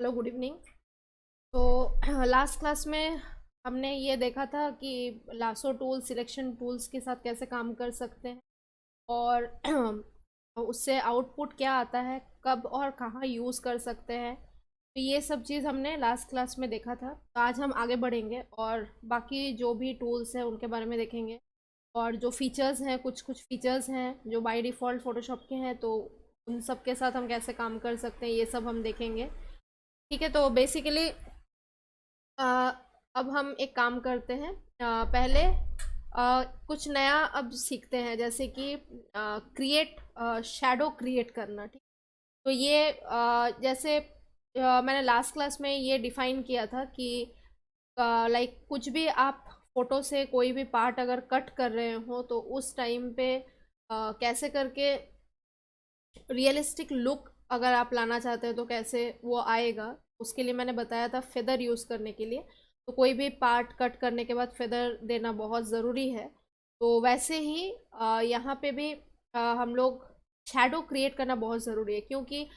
Hello, good evening. तो last class में हमने ये देखा था कि लासो टूल सिलेक्शन टूल्स के साथ कैसे काम कर सकते हैं और उससे आउटपुट क्या आता है, कब और कहाँ यूज़ कर सकते हैं। तो ये सब चीज़ हमने लास्ट क्लास में देखा था। तो आज हम आगे बढ़ेंगे और बाकी जो भी टूल्स हैं उनके बारे में देखेंगे। और जो फीचर्स हैं, कुछ कुछ फीचर्स हैं जो बाय डिफ़ॉल्ट फ़ोटोशॉप के हैं, तो उन सब के साथ हम कैसे काम कर सकते हैं ये सब हम देखेंगे। ठीक है, तो बेसिकली अ, अब हम एक काम करते हैं। पहले कुछ नया अब सीखते हैं, जैसे कि क्रिएट शैडो क्रिएट करना। ठीक, तो ये जैसे मैंने लास्ट क्लास में ये डिफाइन किया था कि लाइक कुछ भी आप फोटो से कोई भी पार्ट अगर कट कर रहे हो तो उस टाइम पे कैसे करके रियलिस्टिक लुक अगर आप लाना चाहते हैं तो कैसे वो आएगा। उसके लिए मैंने बताया था फेदर यूज़ करने के लिए। तो कोई भी पार्ट कट करने के बाद फेदर देना बहुत ज़रूरी है। तो वैसे ही यहाँ पे भी हम लोग शैडो क्रिएट करना बहुत ज़रूरी है, क्योंकि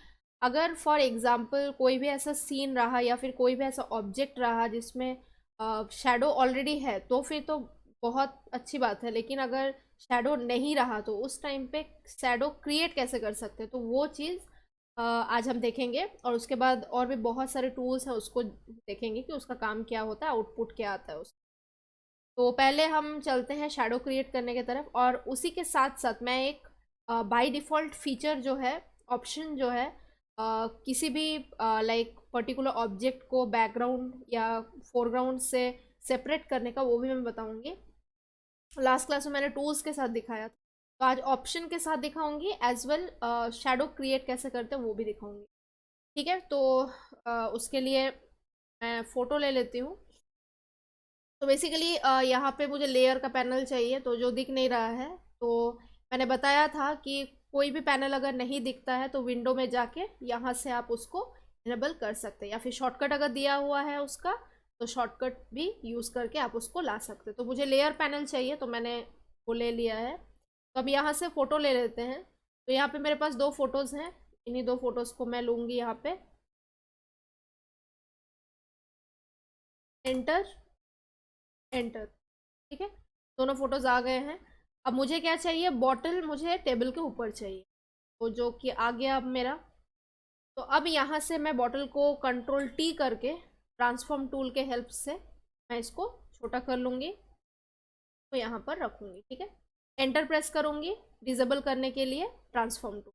अगर फॉर एग्ज़ाम्पल कोई भी ऐसा सीन रहा या फिर कोई भी ऐसा ऑब्जेक्ट रहा जिसमें शैडो ऑलरेडी है तो फिर तो बहुत अच्छी बात है। लेकिन अगर शैडो नहीं रहा तो उस टाइम पे शैडो क्रिएट कैसे कर सकते हैं, तो वो चीज़ आज हम देखेंगे। और उसके बाद और भी बहुत सारे टूल्स हैं, उसको देखेंगे कि उसका काम क्या होता है, आउटपुट क्या आता है उसका। तो पहले हम चलते हैं शैडो क्रिएट करने की तरफ, और उसी के साथ साथ मैं एक बाय डिफ़ॉल्ट फीचर जो है, ऑप्शन जो है, किसी भी लाइक पर्टिकुलर ऑब्जेक्ट को बैकग्राउंड या फोरग्राउंड से सेपरेट करने का, वो भी मैं बताऊंगी। लास्ट क्लास में मैंने टूल्स के साथ दिखाया था, तो आज ऑप्शन के साथ दिखाऊंगी, एज वेल शैडो क्रिएट कैसे करते हैं वो भी दिखाऊंगी। ठीक है, तो उसके लिए मैं फ़ोटो ले लेती हूँ। तो बेसिकली यहाँ पे मुझे लेयर का पैनल चाहिए, तो जो दिख नहीं रहा है, तो मैंने बताया था कि कोई भी पैनल अगर नहीं दिखता है तो विंडो में जाके यहाँ से आप उसको इनेबल कर सकते हैं, या फिर शॉर्टकट अगर दिया हुआ है उसका तो शॉर्टकट भी यूज़ करके आप उसको ला सकते हैं। तो मुझे लेयर पैनल चाहिए, तो मैंने वो ले लिया है। तो अब यहाँ से फ़ोटो ले लेते हैं। तो यहाँ पे मेरे पास दो फोटोज़ हैं, इन्हीं दो फोटोज़ को मैं लूँगी यहाँ पे। Enter, enter. ठीक है, दोनों फोटोज आ गए हैं। अब मुझे क्या चाहिए, बॉटल मुझे टेबल के ऊपर चाहिए, तो जो कि आ गया अब मेरा। तो अब यहाँ से मैं बॉटल को कंट्रोल टी करके ट्रांसफॉर्म टूल के हेल्प से मैं इसको छोटा कर लूँगी, तो यहाँ पर रखूँगी। ठीक है, एंटर प्रेस करूँगी डिजेबल करने के लिए ट्रांसफॉर्म टूल।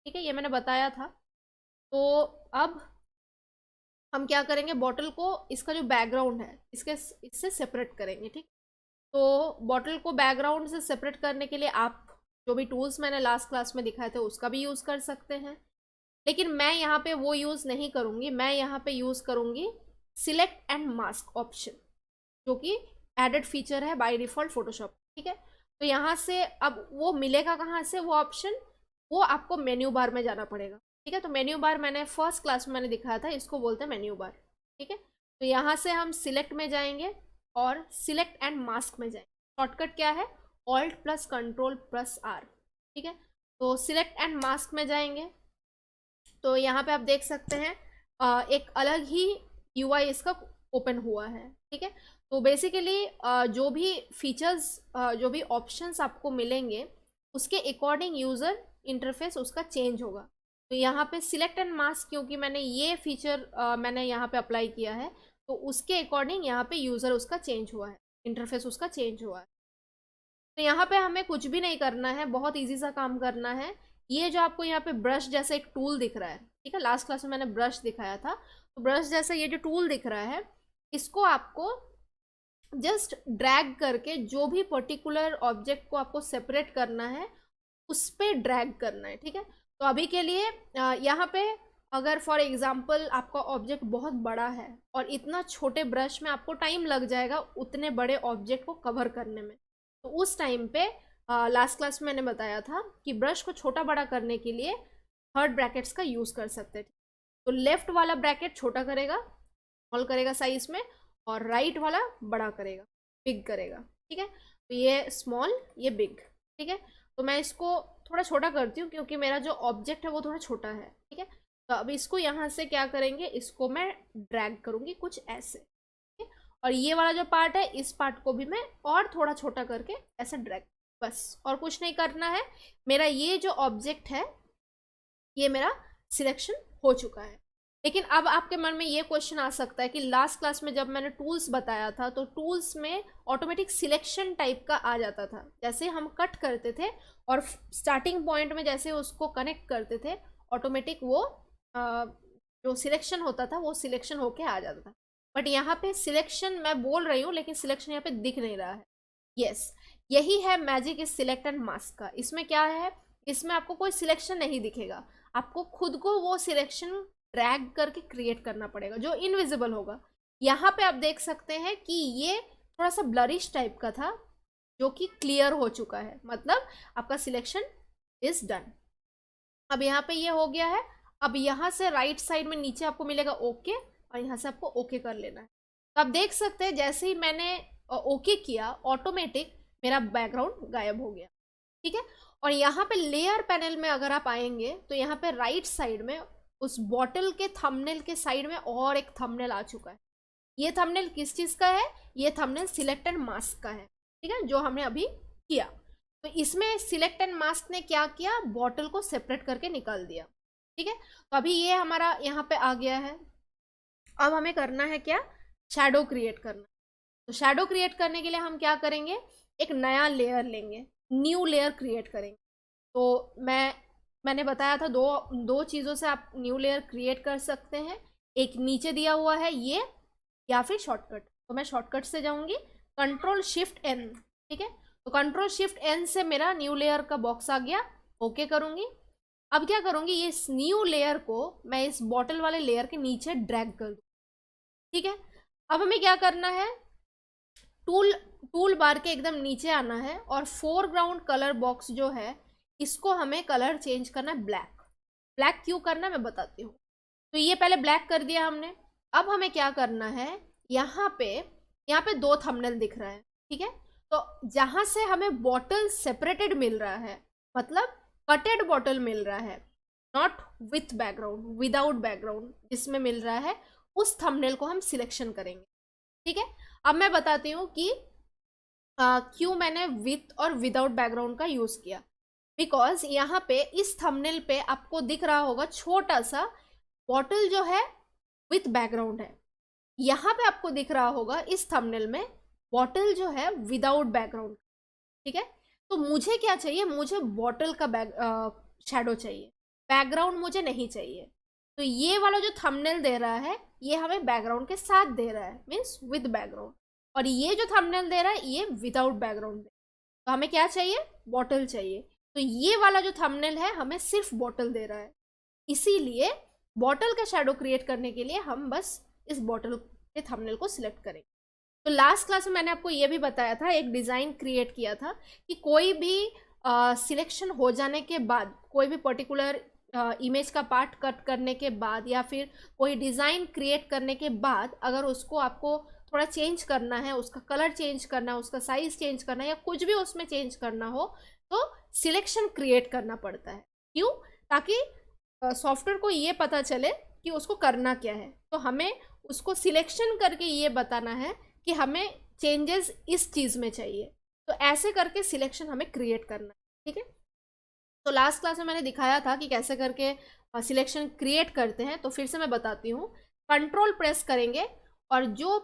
ठीक है, ये मैंने बताया था। तो अब हम क्या करेंगे, बॉटल को, इसका जो बैकग्राउंड है इसके इससे सेपरेट करेंगे। ठीक, तो बॉटल को बैकग्राउंड से सेपरेट करने के लिए आप जो भी टूल्स मैंने लास्ट क्लास में दिखाए थे उसका भी यूज़ कर सकते हैं। लेकिन मैं यहाँ पे वो यूज़ नहीं करूँगी, मैं यहाँ पे यूज़ करूँगी सिलेक्ट एंड मास्क ऑप्शन, जो कि एडेड फीचर है बाय डिफ़ॉल्ट फोटोशॉप। ठीक है, तो यहाँ से अब वो मिलेगा कहाँ से वो ऑप्शन, वो आपको मेन्यू बार में जाना पड़ेगा। ठीक है, तो मेन्यू बार मैंने फर्स्ट क्लास में मैंने दिखाया था, इसको बोलते हैं मेन्यू बार। ठीक है, तो यहाँ से हम सिलेक्ट में जाएंगे और सिलेक्ट एंड मास्क में जाएंगे। शॉर्टकट क्या है, alt plus control plus R. ठीक है, तो सिलेक्ट एंड मास्क में जाएंगे, तो यहाँ पे आप देख सकते हैं एक अलग ही यूआई इसका ओपन हुआ है। ठीक है, तो बेसिकली जो भी फीचर्स, जो भी ऑप्शंस आपको मिलेंगे उसके अकॉर्डिंग यूज़र इंटरफेस उसका चेंज होगा। तो यहाँ पे सिलेक्ट एंड मास्क, क्योंकि मैंने ये फीचर मैंने यहाँ पे अप्लाई किया है, तो उसके अकॉर्डिंग यहाँ पे यूज़र उसका चेंज हुआ है, इंटरफेस उसका चेंज हुआ है। तो यहाँ पे हमें कुछ भी नहीं करना है, बहुत इजी सा काम करना है। ये जो आपको यहाँ पे ब्रश जैसा एक टूल दिख रहा है, ठीक है, लास्ट क्लास में मैंने ब्रश दिखाया था, तो ब्रश जैसा ये जो टूल दिख रहा है, इसको आपको जस्ट ड्रैग करके जो भी पर्टिकुलर ऑब्जेक्ट को आपको सेपरेट करना है उस पर ड्रैग करना है। ठीक है, तो अभी के लिए यहाँ पे अगर फॉर एग्जांपल आपका ऑब्जेक्ट बहुत बड़ा है और इतना छोटे ब्रश में आपको टाइम लग जाएगा उतने बड़े ऑब्जेक्ट को कवर करने में, तो उस टाइम पे लास्ट क्लास में मैंने बताया था कि ब्रश को छोटा बड़ा करने के लिए थर्ड ब्रैकेट्स का यूज़ कर सकते हैं। तो लेफ्ट वाला ब्रैकेट छोटा करेगा, स्मॉल करेगा साइज में, और राइट वाला बड़ा करेगा, बिग करेगा। ठीक है, तो ये स्मॉल, ये बिग। ठीक है, तो मैं इसको थोड़ा छोटा करती हूँ क्योंकि मेरा जो ऑब्जेक्ट है वो थोड़ा छोटा है। ठीक है, तो अब इसको यहाँ से क्या करेंगे, इसको मैं ड्रैग करूँगी कुछ ऐसे, और ये वाला जो पार्ट है इस पार्ट को भी मैं और थोड़ा छोटा करके ऐसा ड्रैग, बस और कुछ नहीं करना है। मेरा ये जो ऑब्जेक्ट है ये मेरा सिलेक्शन हो चुका है। लेकिन अब आपके मन में ये क्वेश्चन आ सकता है कि लास्ट क्लास में जब मैंने टूल्स बताया था तो टूल्स में ऑटोमेटिक सिलेक्शन टाइप का आ जाता था, जैसे हम कट करते थे और स्टार्टिंग पॉइंट में जैसे उसको कनेक्ट करते थे ऑटोमेटिक वो जो सिलेक्शन होता था वो सिलेक्शन होके आ जाता था। बट यहाँ पे सिलेक्शन मैं बोल रही हूँ लेकिन सिलेक्शन यहाँ पे दिख नहीं रहा है। यस, यही है मैजिक इस सिलेक्ट एंड मास्क का। इसमें क्या है, इसमें आपको कोई सिलेक्शन नहीं दिखेगा, आपको खुद को वो सिलेक्शन ड्रैग करके क्रिएट करना पड़ेगा जो इनविजिबल होगा। यहाँ पे आप देख सकते हैं कि ये थोड़ा सा ब्लरिश टाइप का था जो कि क्लियर हो चुका है, मतलब आपका सिलेक्शन इज डन। अब यहाँ पे ये हो गया है। अब यहाँ से राइट साइड में नीचे आपको मिलेगा ओके, और यहाँ से आपको ओके कर लेना है। तो आप देख सकते हैं जैसे ही मैंने ओके किया ऑटोमेटिक मेरा बैकग्राउंड गायब हो गया, ठीक है। और यहाँ पे लेयर पैनल में अगर आप आएंगे तो यहाँ पे राइट साइड में उस बॉटल के थंबनेल के साइड में और एक थंबनेल आ चुका है। ये थंबनेल किस चीज़ का है, ये थंबनेल सिलेक्ट एंड मास्क का है, ठीक है, जो हमने अभी किया। तो इसमें सिलेक्ट एंड मास्क ने क्या किया, बॉटल को सेपरेट करके निकाल दिया, ठीक है। तो अभी ये हमारा यहाँ पे आ गया है। अब हमें करना है क्या, शैडो क्रिएट करना। तो शैडो क्रिएट करने के लिए हम क्या करेंगे, एक नया लेयर लेंगे, न्यू लेयर क्रिएट करेंगे। तो मैंने बताया था दो चीज़ों से आप न्यू लेयर क्रिएट कर सकते हैं, एक नीचे दिया हुआ है ये, या फिर शॉर्टकट। तो मैं शॉर्टकट से जाऊंगी, कंट्रोल शिफ्ट एन, ठीक है। तो कंट्रोल शिफ्ट एन से मेरा न्यू लेयर का बॉक्स आ गया, ओके करूंगी। अब क्या करूंगी, ये न्यू लेयर को मैं इस बॉटल वाले लेयर के नीचे ड्रैग कर दूँ, ठीक है। अब हमें क्या करना है, टूल बार के एकदम नीचे आना है और फोरग्राउंड कलर बॉक्स जो है इसको हमें कलर चेंज करना है ब्लैक। ब्लैक क्यों करना है मैं बताती हूँ। तो ये पहले ब्लैक कर दिया हमने। अब हमें क्या करना है, यहाँ पे दो थंबनेल दिख रहा है, ठीक है। तो जहाँ से हमें बॉटल सेपरेटेड मिल रहा है, मतलब कटेड बॉटल मिल रहा है, not with background, without background जिसमें मिल रहा है, उस थंबनेल को हम सिलेक्शन करेंगे, ठीक है। अब मैं बताती हूँ कि क्यों मैंने विथ और विदाउट बैकग्राउंड का यूज़ किया। बिकॉज यहाँ पे इस थंबनेल पे आपको दिख रहा होगा छोटा सा बॉटल जो है विथ बैकग्राउंड है, यहाँ पे आपको दिख रहा होगा इस थंबनेल में बॉटल जो है विदाउट बैकग्राउंड, ठीक है। तो मुझे क्या चाहिए, मुझे बॉटल का शैडो चाहिए, बैकग्राउंड मुझे नहीं चाहिए। तो ये वाला जो थंबनेल दे रहा है ये हमें बैकग्राउंड के साथ दे रहा है, मीन्स विद बैकग्राउंड, और ये जो थंबनेल दे रहा है ये विदाउट बैकग्राउंड। तो हमें क्या चाहिए, बॉटल चाहिए। तो ये वाला जो थंबनेल है हमें सिर्फ बॉटल दे रहा है, इसीलिए बॉटल का शैडो क्रिएट करने के लिए हम बस इस बॉटल के थंबनेल को सिलेक्ट करेंगे। तो लास्ट क्लास में मैंने आपको ये भी बताया था, एक डिज़ाइन क्रिएट किया था कि कोई भी सिलेक्शन हो जाने के बाद, कोई भी पर्टिकुलर इमेज का पार्ट कट करने के बाद या फिर कोई डिज़ाइन क्रिएट करने के बाद अगर उसको आपको थोड़ा चेंज करना है, उसका कलर चेंज करना है, उसका साइज चेंज करना है, या कुछ भी उसमें चेंज करना हो तो सिलेक्शन क्रिएट करना पड़ता है। क्यों, ताकि सॉफ्टवेयर को ये पता चले कि उसको करना क्या है। तो हमें उसको सिलेक्शन करके ये बताना है कि हमें चेंजेस इस चीज़ में चाहिए, तो ऐसे करके सिलेक्शन हमें क्रिएट करना है, ठीक है। तो लास्ट क्लास में मैंने दिखाया था कि कैसे करके सिलेक्शन क्रिएट करते हैं, तो फिर से मैं बताती हूँ। कंट्रोल प्रेस करेंगे और जो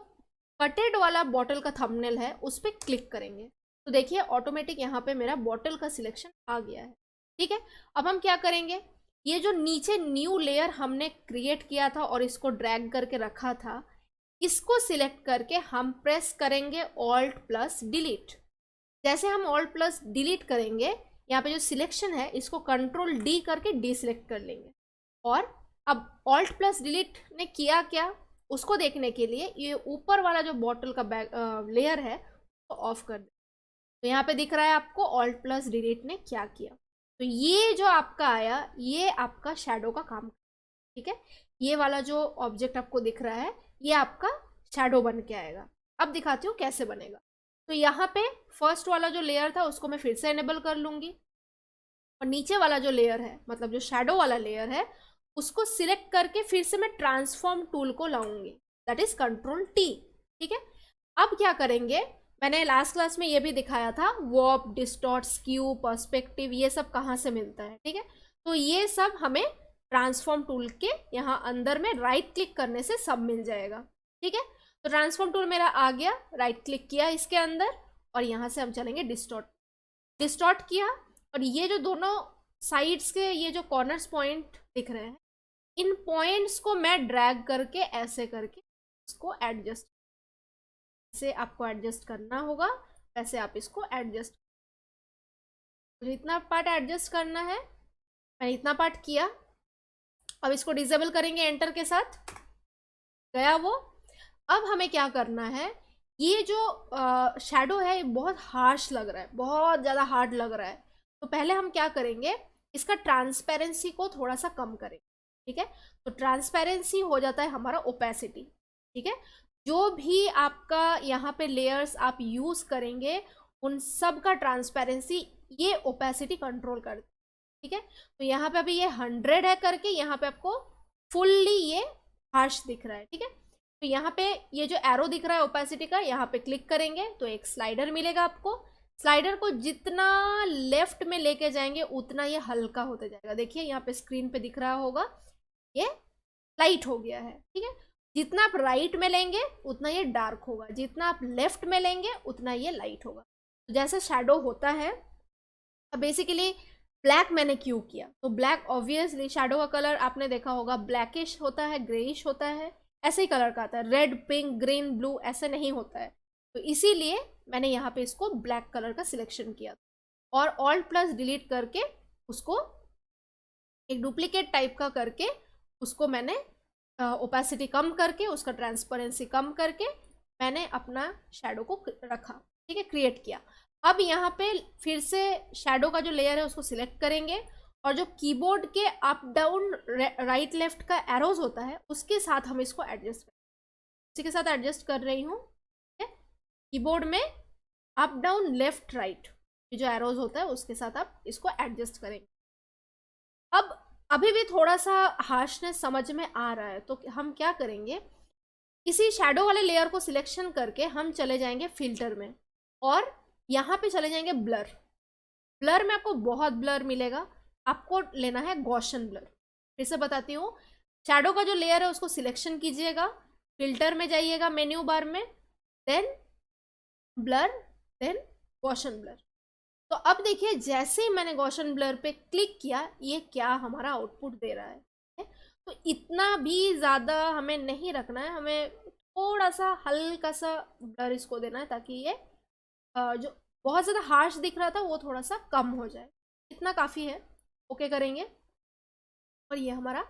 कटेड वाला बॉटल का थंबनेल है उस पर क्लिक करेंगे, तो देखिए ऑटोमेटिक यहाँ पे मेरा बॉटल का सिलेक्शन आ गया है, ठीक है। अब हम क्या करेंगे, ये जो नीचे न्यू लेयर हमने क्रिएट किया था और इसको ड्रैग करके रखा था, इसको सिलेक्ट करके हम प्रेस करेंगे ऑल्ट प्लस डिलीट। जैसे हम ऑल्ट प्लस डिलीट करेंगे, यहाँ पे जो सिलेक्शन है इसको कंट्रोल डी करके डी सिलेक्ट कर लेंगे। और अब ऑल्ट प्लस डिलीट ने किया क्या, उसको देखने के लिए ये ऊपर वाला जो बॉटल का लेयर है तो ऑफ कर दे। तो यहाँ पे दिख रहा है आपको ऑल्ट प्लस डिलीट ने क्या किया। तो ये जो आपका आया ये आपका शैडो का काम, ठीक है। ये वाला जो ऑब्जेक्ट आपको दिख रहा है ये आपका शैडो बन के आएगा। अब दिखाती हूँ कैसे बनेगा। तो यहाँ पे फर्स्ट वाला जो लेयर था उसको मैं फिर से इनेबल कर लूँगी, और नीचे वाला जो लेयर है, मतलब जो शैडो वाला लेयर है, उसको सिलेक्ट करके फिर से मैं ट्रांसफॉर्म टूल को लाऊंगी, दैट इज कंट्रोल टी। ठीक है, अब क्या करेंगे, मैंने लास्ट क्लास में ये भी दिखाया था वॉर्प, डिस्टॉर्ट, स्क्यू, पर्सपेक्टिव, ये सब कहाँ से मिलता है। ठीक है, तो ये सब हमें ट्रांसफॉर्म टूल के यहाँ अंदर में राइट क्लिक करने से सब मिल जाएगा। ठीक है, तो ट्रांसफॉर्म टूल मेरा आ गया, राइट क्लिक किया इसके अंदर और यहाँ से हम चलेंगे डिस्टॉर्ट। डिस्टॉर्ट किया और ये जो दोनों साइड्स के ये जो कॉर्नर्स पॉइंट दिख रहे हैं, इन पॉइंट्स को मैं ड्रैग करके ऐसे करके इसको एडजस्ट, से आपको एडजस्ट करना होगा, वैसे आप इसको एडजस्ट, तो इतना पार्ट एडजस्ट करना है, मैंने इतना पार्ट किया। अब इसको डिसेबल करेंगे एंटर के साथ, गया वो। अब हमें क्या करना है, ये जो शैडो है बहुत हार्श लग रहा है, बहुत ज़्यादा हार्ड लग रहा है, तो पहले हम क्या करेंगे, इसका ट्रांसपेरेंसी को थोड़ा सा कम करेंगे। ठीक है, तो ट्रांसपेरेंसी हो जाता है हमारा ओपेसिटी। ठीक है, जो भी आपका यहाँ पे लेयर्स आप यूज़ करेंगे उन सब का ट्रांसपेरेंसी ये ओपेसिटी कंट्रोल करती है। ठीक है, तो यहाँ पे अभी ये 100 है करके यहाँ पे आपको फुल्ली ये हार्श दिख रहा है। ठीक है, तो यहाँ पे ये जो एरो दिख रहा है ओपेसिटी का, यहाँ पे क्लिक करेंगे तो एक स्लाइडर मिलेगा आपको। स्लाइडर को जितना लेफ्ट में लेके जाएंगे उतना ये हल्का होते जाएगा। देखिए यहाँ पे स्क्रीन पे दिख रहा होगा ये लाइट हो गया है। ठीक है, जितना आप राइट में लेंगे उतना ये डार्क होगा, जितना आप लेफ्ट में लेंगे उतना ये लाइट होगा। तो जैसे शैडो होता है, अब बेसिकली ब्लैक मैंने क्यों किया, तो ब्लैक ऑब्वियसली शैडो का कलर आपने देखा होगा ब्लैकिश होता है, ग्रेइश होता है, ऐसे ही कलर का आता है, रेड, पिंक, ग्रीन, ब्लू ऐसे नहीं होता है। तो इसीलिए मैंने यहाँ पे इसको ब्लैक कलर का सिलेक्शन किया और ऑल्ट प्लस डिलीट करके उसको एक डुप्लीकेट टाइप का करके उसको मैंने ओपेसिटी कम करके उसका ट्रांसपेरेंसी कम करके मैंने अपना शैडो को रखा। ठीक है, क्रिएट किया। अब यहाँ पे फिर से शैडो का जो लेयर है उसको सिलेक्ट करेंगे और जो कीबोर्ड के अप डाउन राइट लेफ्ट का एरोज होता है उसके साथ हम इसको एडजस्ट करें, उसी के साथ एडजस्ट कर रही हूँ। ठीक है, कीबोर्ड में अप डाउन लेफ्ट राइट ये जो एरोज होता है उसके साथ आप इसको एडजस्ट करेंगे। अब अभी भी थोड़ा सा हार्शनेस समझ में आ रहा है, तो हम क्या करेंगे, इसी शैडो वाले लेयर को सिलेक्शन करके हम चले जाएंगे फिल्टर में और यहाँ पे चले जाएंगे ब्लर। ब्लर में आपको बहुत ब्लर मिलेगा, आपको लेना है गॉशन ब्लर। फिर से बताती हूँ, शैडो का जो लेयर है उसको सिलेक्शन कीजिएगा, फिल्टर में जाइएगा मेन्यू बार में, then blur, then Gaussian blur. तो अब देखिए जैसे ही मैंने गॉशन ब्लर पे क्लिक किया ये क्या हमारा आउटपुट दे रहा है। तो इतना भी ज़्यादा हमें नहीं रखना है, हमें थोड़ा सा हल्का सा ब्लर इसको देना है ताकि ये जो बहुत ज़्यादा हार्श दिख रहा था वो थोड़ा सा कम हो जाए। इतना काफ़ी है, ओके करेंगे और ये हमारा।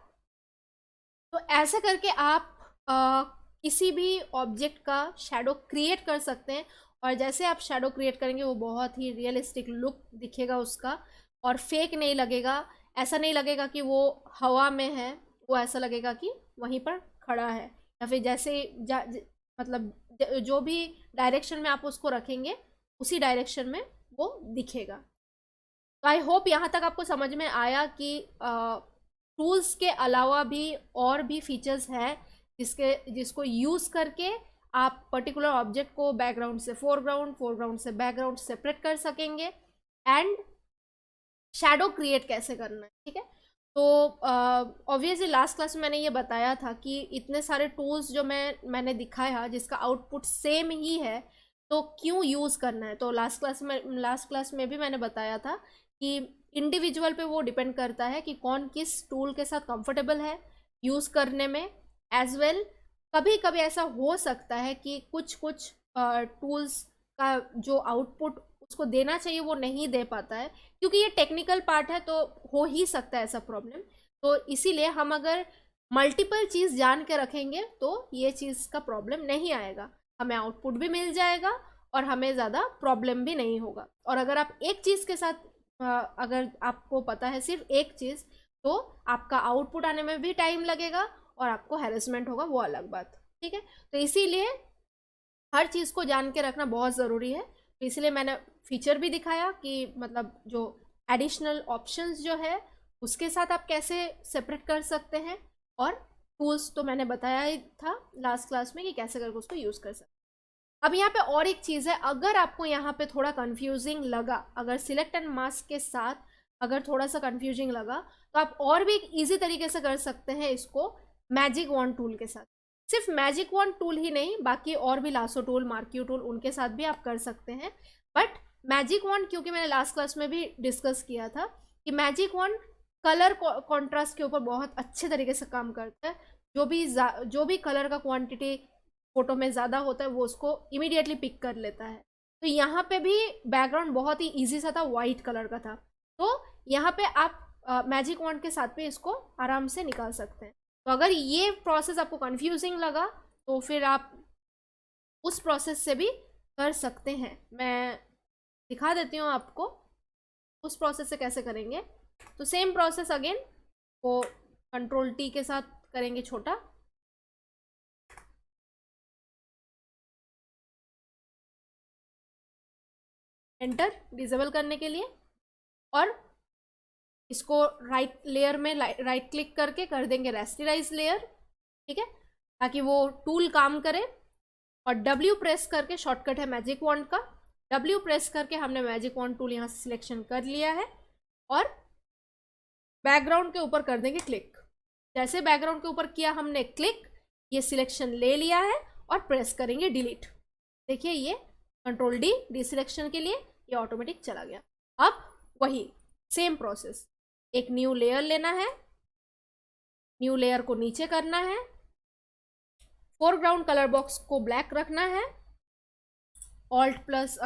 तो ऐसे करके आप किसी भी ऑब्जेक्ट का शैडो क्रिएट कर सकते हैं और जैसे आप शैडो क्रिएट करेंगे वो बहुत ही रियलिस्टिक लुक दिखेगा उसका और फेक नहीं लगेगा। ऐसा नहीं लगेगा कि वो हवा में है, वो ऐसा लगेगा कि वहीं पर खड़ा है या फिर जैसे मतलब जो भी डायरेक्शन में आप उसको रखेंगे उसी डायरेक्शन में वो दिखेगा। तो आई होप यहाँ तक आपको समझ में आया कि टूल्स के अलावा भी और भी फीचर्स हैं जिसको यूज़ करके आप पर्टिकुलर ऑब्जेक्ट को बैकग्राउंड से फोरग्राउंड, फोरग्राउंड से बैकग्राउंड सेपरेट कर सकेंगे एंड शैडो क्रिएट कैसे करना है। ठीक है, तो ऑब्वियसली लास्ट क्लास में मैंने ये बताया था कि इतने सारे टूल्स जो मैंने दिखाया जिसका आउटपुट सेम ही है तो क्यों यूज़ करना है। तो लास्ट क्लास में भी मैंने बताया था कि इंडिविजुअल पे वो डिपेंड करता है कि कौन किस टूल के साथ कंफर्टेबल है यूज़ करने में। एज वेल कभी कभी ऐसा हो सकता है कि कुछ टूल्स का जो आउटपुट उसको देना चाहिए वो नहीं दे पाता है, क्योंकि ये टेक्निकल पार्ट है तो हो ही सकता है ऐसा प्रॉब्लम। तो इसीलिए हम अगर मल्टीपल चीज़ जान के रखेंगे तो ये चीज़ का प्रॉब्लम नहीं आएगा, हमें आउटपुट भी मिल जाएगा और हमें ज़्यादा प्रॉब्लम भी नहीं होगा। और अगर आप एक चीज़ के साथ अगर आपको पता है सिर्फ एक चीज़ तो आपका आउटपुट आने में भी टाइम लगेगा और आपको हैरेसमेंट होगा, वो अलग बात। ठीक है, तो इसीलिए हर चीज़ को जान के रखना बहुत ज़रूरी है। तो इसलिए मैंने फीचर भी दिखाया कि मतलब जो एडिशनल ऑप्शंस जो है उसके साथ आप कैसे सेपरेट कर सकते हैं, और टूल्स तो मैंने बताया ही था लास्ट क्लास में कि कैसे करके उसको यूज़ कर सकते हैं। अब यहाँ पे और एक चीज़ है, अगर आपको यहाँ पे थोड़ा कंफ्यूजिंग लगा, अगर सिलेक्ट एंड मास्क के साथ अगर थोड़ा सा कंफ्यूजिंग लगा, तो आप और भी एक ईजी तरीके से कर सकते हैं इसको मैजिक वॉन्ड टूल के साथ। सिर्फ मैजिक वॉन्ड टूल ही नहीं, बाकी और भी लासो टूल, मार्क्यू टूल, उनके साथ भी आप कर सकते हैं। बट मैजिक वॉन्ड, क्योंकि मैंने लास्ट क्लास में भी डिस्कस किया था कि मैजिक वॉन्ड कलर कॉन्ट्रास्ट के ऊपर बहुत अच्छे तरीके से काम करता है। जो भी कलर का क्वांटिटी फोटो में ज़्यादा होता है वो उसको इमीडिएटली पिक कर लेता है। तो यहाँ पे भी बैकग्राउंड बहुत ही ईजी सा था, वाइट कलर का था, तो यहाँ पे आप मैजिक वॉन्ड के साथ भी इसको आराम से निकाल सकते हैं। तो अगर ये प्रोसेस आपको कंफ्यूजिंग लगा तो फिर आप उस प्रोसेस से भी कर सकते हैं। मैं दिखा देती हूँ आपको उस प्रोसेस से कैसे करेंगे। तो सेम प्रोसेस अगेन, वो कंट्रोल टी के साथ करेंगे छोटा, एंटर डिसेबल करने के लिए, और इसको राइट लेयर में राइट क्लिक करके कर देंगे रेस्टराइज लेयर, ठीक है, ताकि वो टूल काम करे। और W प्रेस करके, शॉर्टकट है मैजिक वॉन्ड का, W प्रेस करके हमने मैजिक वॉन्ड टूल यहाँ से सिलेक्शन कर लिया है, और बैकग्राउंड के ऊपर कर देंगे क्लिक। जैसे बैकग्राउंड के ऊपर किया हमने क्लिक, ये सिलेक्शन ले लिया है, और प्रेस करेंगे डिलीट। देखिए ये कंट्रोल डी डिसिलेक्शन के लिए ये ऑटोमेटिक चला गया। अब वही सेम प्रोसेस, एक न्यू लेयर लेना है, न्यू लेयर को नीचे करना है, फोरग्राउंड कलर बॉक्स को ब्लैक रखना है, ऑल्ट प्लस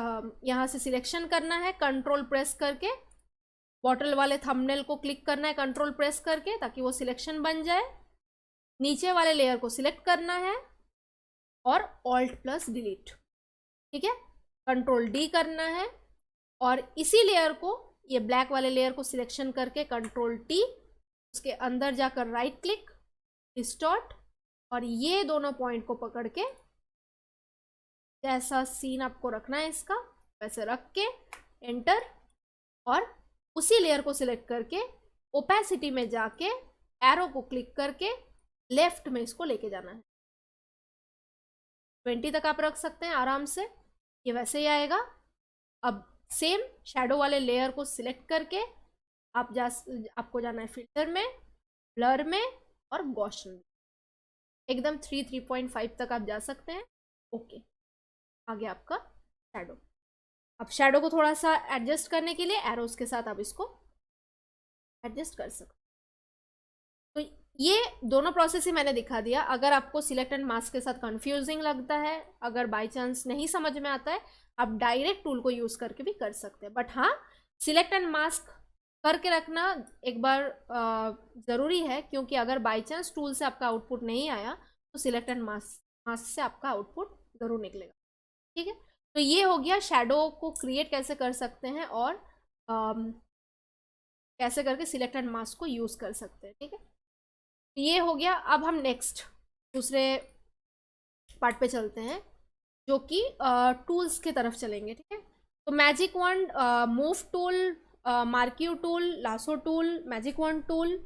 यहाँ से सिलेक्शन करना है, कंट्रोल प्रेस करके बॉटल वाले थंबनेल को क्लिक करना है कंट्रोल प्रेस करके, ताकि वो सिलेक्शन बन जाए। नीचे वाले लेयर को सिलेक्ट करना है और ऑल्ट प्लस डिलीट, ठीक है, कंट्रोल डी करना है, और इसी लेयर को, ये ब्लैक वाले लेयर को सिलेक्शन करके कंट्रोल टी, उसके अंदर जाकर राइट क्लिक, डिस्टॉर्ट, और ये दोनों पॉइंट को पकड़ के जैसा सीन आपको रखना है इसका वैसे रख के एंटर, और उसी लेयर को सिलेक्ट करके ओपेसिटी में जाके एरो को क्लिक करके लेफ्ट में इसको लेके जाना है। 20 तक आप रख सकते हैं आराम से, ये वैसे ही आएगा। अब सेम शैडो वाले लेयर को सिलेक्ट करके आपको जाना है फिल्टर में, ब्लर में, और गॉसियन, एकदम 3.5 तक आप जा सकते हैं। ओके, आ गया आपका शैडो। अब शैडो को थोड़ा सा एडजस्ट करने के लिए एरोस के साथ आप इसको एडजस्ट कर सकते हैं। तो ये दोनों प्रोसेस ही मैंने दिखा दिया। अगर आपको सिलेक्ट एंड मास्क के साथ कंफ्यूजिंग लगता है, अगर बाय चांस नहीं समझ में आता है, आप डायरेक्ट टूल को यूज़ करके भी कर सकते हैं। बट हाँ, सिलेक्ट एंड मास्क करके रखना एक बार ज़रूरी है, क्योंकि अगर बाय चांस टूल से आपका आउटपुट नहीं आया तो सिलेक्ट एंड मास्क से आपका आउटपुट ज़रूर निकलेगा, ठीक है। तो ये हो गया शैडो को क्रिएट कैसे कर सकते हैं, और कैसे करके सिलेक्ट एंड मास्क को यूज़ कर सकते हैं, ठीक है। ये हो गया। अब हम नेक्स्ट दूसरे पार्ट पे चलते हैं, जो कि टूल्स की तरफ चलेंगे, ठीक है। तो magic wand, move tool, marquee tool, lasso tool, magic wand tool,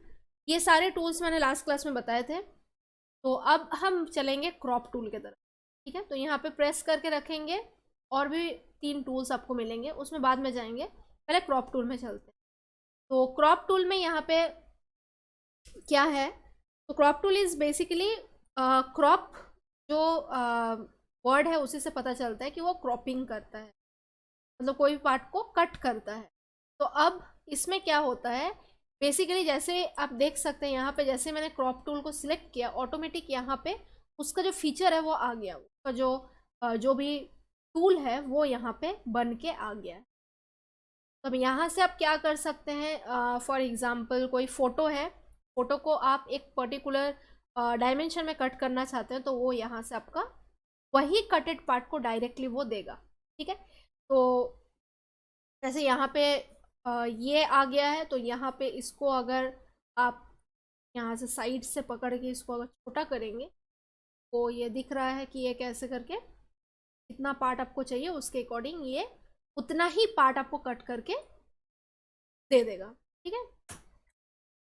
ये सारे टूल्स मैंने लास्ट क्लास में बताए थे। तो अब हम चलेंगे क्रॉप टूल की तरफ, ठीक है। तो यहाँ पे प्रेस करके रखेंगे, और भी 3 टूल्स आपको मिलेंगे, उसमें बाद में जाएंगे, पहले क्रॉप टूल में चलते हैं। तो क्रॉप टूल में यहाँ पे क्या है, तो crop tool is basically crop, जो वर्ड है उसी से पता चलता है कि वो क्रॉपिंग करता है, मतलब कोई पार्ट को कट करता है। तो अब इसमें क्या होता है, बेसिकली जैसे आप देख सकते हैं यहाँ पे, जैसे मैंने क्रॉप टूल को सिलेक्ट किया, ऑटोमेटिक यहाँ पे उसका जो फीचर है वो आ गया, उसका जो भी टूल है वो यहाँ पे बन के आ गया है। तो अब यहाँ से आप क्या कर सकते हैं, फॉर एग्जांपल कोई फ़ोटो है, फ़ोटो को आप एक पर्टिकुलर डायमेंशन में कट करना चाहते हैं, तो वो यहाँ से आपका वही कटेड पार्ट को डायरेक्टली वो देगा, ठीक है। तो जैसे यहाँ पे ये आ गया है, तो यहाँ पे इसको अगर आप यहाँ से साइड से पकड़ के इसको अगर छोटा करेंगे, तो ये दिख रहा है कि ये कैसे करके कितना पार्ट आपको चाहिए उसके अकॉर्डिंग ये उतना ही पार्ट आपको कट करके दे देगा, ठीक है।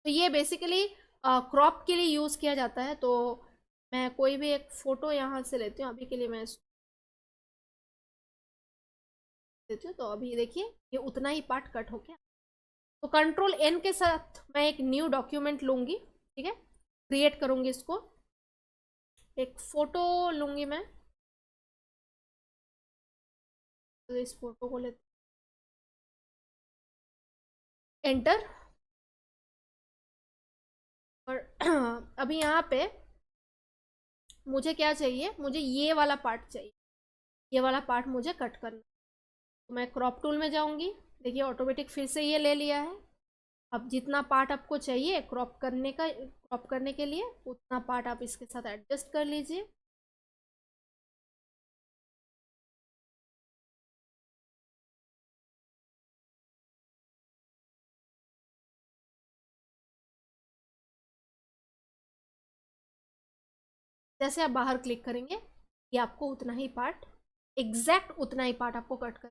तो ये बेसिकली क्रॉप के लिए यूज़ किया जाता है। तो मैं कोई भी एक फ़ोटो यहाँ से लेती हूँ, अभी के लिए मैं देती हूँ। तो अभी देखिए ये उतना ही पार्ट कट हो गया। तो कंट्रोल एन के साथ मैं एक न्यू डॉक्यूमेंट लूँगी, ठीक है, क्रिएट करूँगी इसको, एक फ़ोटो लूँगी मैं। तो इस फोटो को लेते, एंटर। और अभी यहाँ पे मुझे क्या चाहिए, मुझे ये वाला पार्ट चाहिए, ये वाला पार्ट मुझे कट करना। तो मैं क्रॉप टूल में जाऊँगी, देखिए ऑटोमेटिक फिर से ये ले लिया है। अब जितना पार्ट आपको चाहिए क्रॉप करने के लिए, उतना पार्ट आप इसके साथ एडजस्ट कर लीजिए। जैसे आप बाहर क्लिक करेंगे, ये आपको उतना ही पार्ट, एग्जैक्ट उतना ही पार्ट आपको कट कर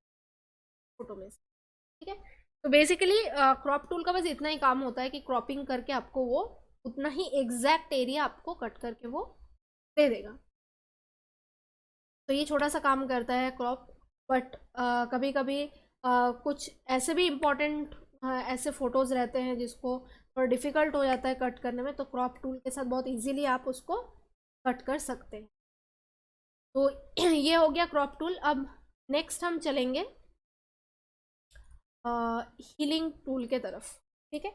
फोटो में से, ठीक है। तो बेसिकली क्रॉप टूल का बस इतना ही काम होता है कि क्रॉपिंग करके आपको वो उतना ही एग्जैक्ट एरिया आपको कट करके वो दे देगा। तो ये छोटा सा काम करता है क्रॉप। बट कभी कभी कुछ ऐसे भी इम्पोर्टेंट ऐसे फ़ोटोज़ रहते हैं जिसको थोड़ा डिफ़िकल्ट हो जाता है कट करने में, तो क्रॉप टूल के साथ बहुत इजीली आप उसको कट कर सकते हैं। तो ये हो गया क्रॉप टूल। अब नेक्स्ट हम चलेंगे हीलिंग टूल के तरफ, ठीक है।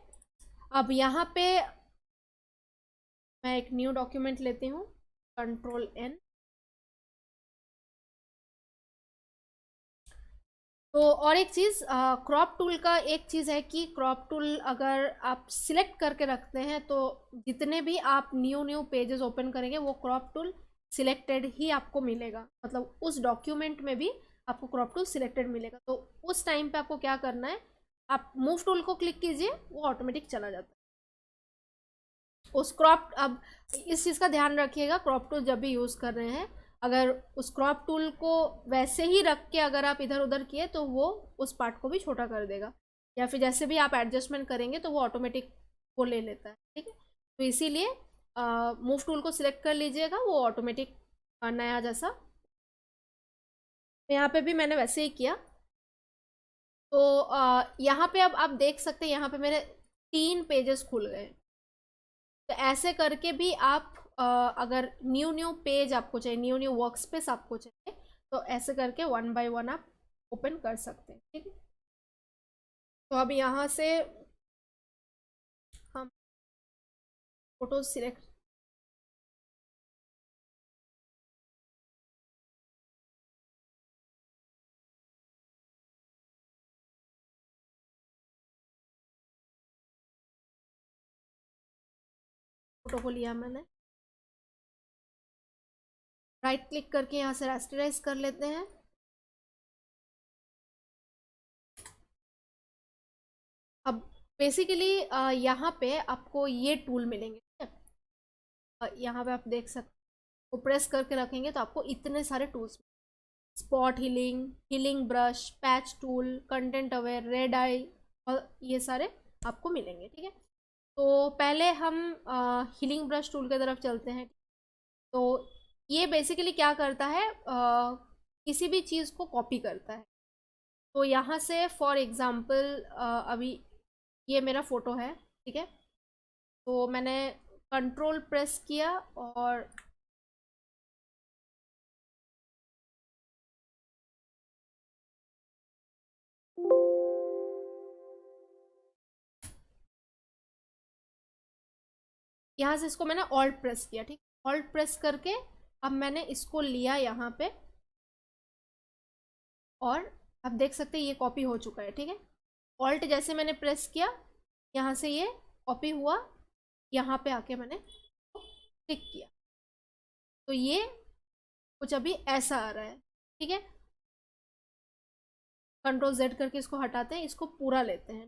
अब यहाँ पे मैं एक न्यू डॉक्यूमेंट लेती हूँ, कंट्रोल एन। तो और एक चीज़, क्रॉप टूल का एक चीज़ है कि क्रॉप टूल अगर आप सिलेक्ट करके रखते हैं तो जितने भी आप न्यू न्यू पेजेस ओपन करेंगे वो क्रॉप टूल सिलेक्टेड ही आपको मिलेगा, मतलब उस डॉक्यूमेंट में भी आपको क्रॉप टूल सिलेक्टेड मिलेगा। तो उस टाइम पे आपको क्या करना है, आप मूव टूल को क्लिक कीजिए, वो ऑटोमेटिक चला जाता है उस क्रॉप। अब इस चीज़ का ध्यान रखिएगा, क्रॉप टूल जब भी यूज़ कर रहे हैं, अगर उस क्रॉप टूल को वैसे ही रख के अगर आप इधर उधर किए तो वो उस पार्ट को भी छोटा कर देगा, या फिर जैसे भी आप एडजस्टमेंट करेंगे तो वो ऑटोमेटिक वो ले लेता है, ठीक है। तो इसीलिए मूव टूल को सिलेक्ट कर लीजिएगा, वो ऑटोमेटिक नया जैसा। यहाँ पे भी मैंने वैसे ही किया। तो यहाँ पे अब आप देख सकते हैं, यहाँ पे मेरे 3 पेजेस खुल गए। तो ऐसे करके भी आप अगर न्यू न्यू पेज आपको चाहिए, न्यू न्यू वर्क स्पेस आपको चाहिए, तो ऐसे करके 1 बाय 1 आप ओपन कर सकते हैं, ठीक है। तो अब यहाँ से हम फोटो सिलेक्ट, फोटो को लिया मैंने, राइट क्लिक करके यहाँ से रास्टराइज कर लेते हैं। अब बेसिकली यहाँ पे आपको ये टूल मिलेंगे, ठीक है। यहाँ पे आप देख सकते हैं, वो प्रेस करके रखेंगे तो आपको इतने सारे tools, spot healing, healing brush, patch tool, content aware, red eye, और ये सारे आपको मिलेंगे, ठीक है। तो पहले हम हीलिंग ब्रश टूल की तरफ चलते हैं। तो ये बेसिकली क्या करता है, किसी भी चीज़ को कॉपी करता है। तो यहाँ से फॉर एग्ज़ाम्पल अभी ये मेरा फ़ोटो है, ठीक है। तो मैंने कंट्रोल प्रेस किया और यहाँ से इसको मैंने ऑल्ट प्रेस किया, ठीक, ऑल्ट प्रेस करके अब मैंने इसको लिया यहाँ पे, और आप देख सकते हैं ये कॉपी हो चुका है, ठीक है। ऑल्ट जैसे मैंने प्रेस किया, यहाँ से ये कॉपी हुआ, यहाँ पे आके मैंने क्लिक किया, तो ये कुछ अभी ऐसा आ रहा है, ठीक है। कंट्रोल जेड करके इसको हटाते हैं, इसको पूरा लेते हैं।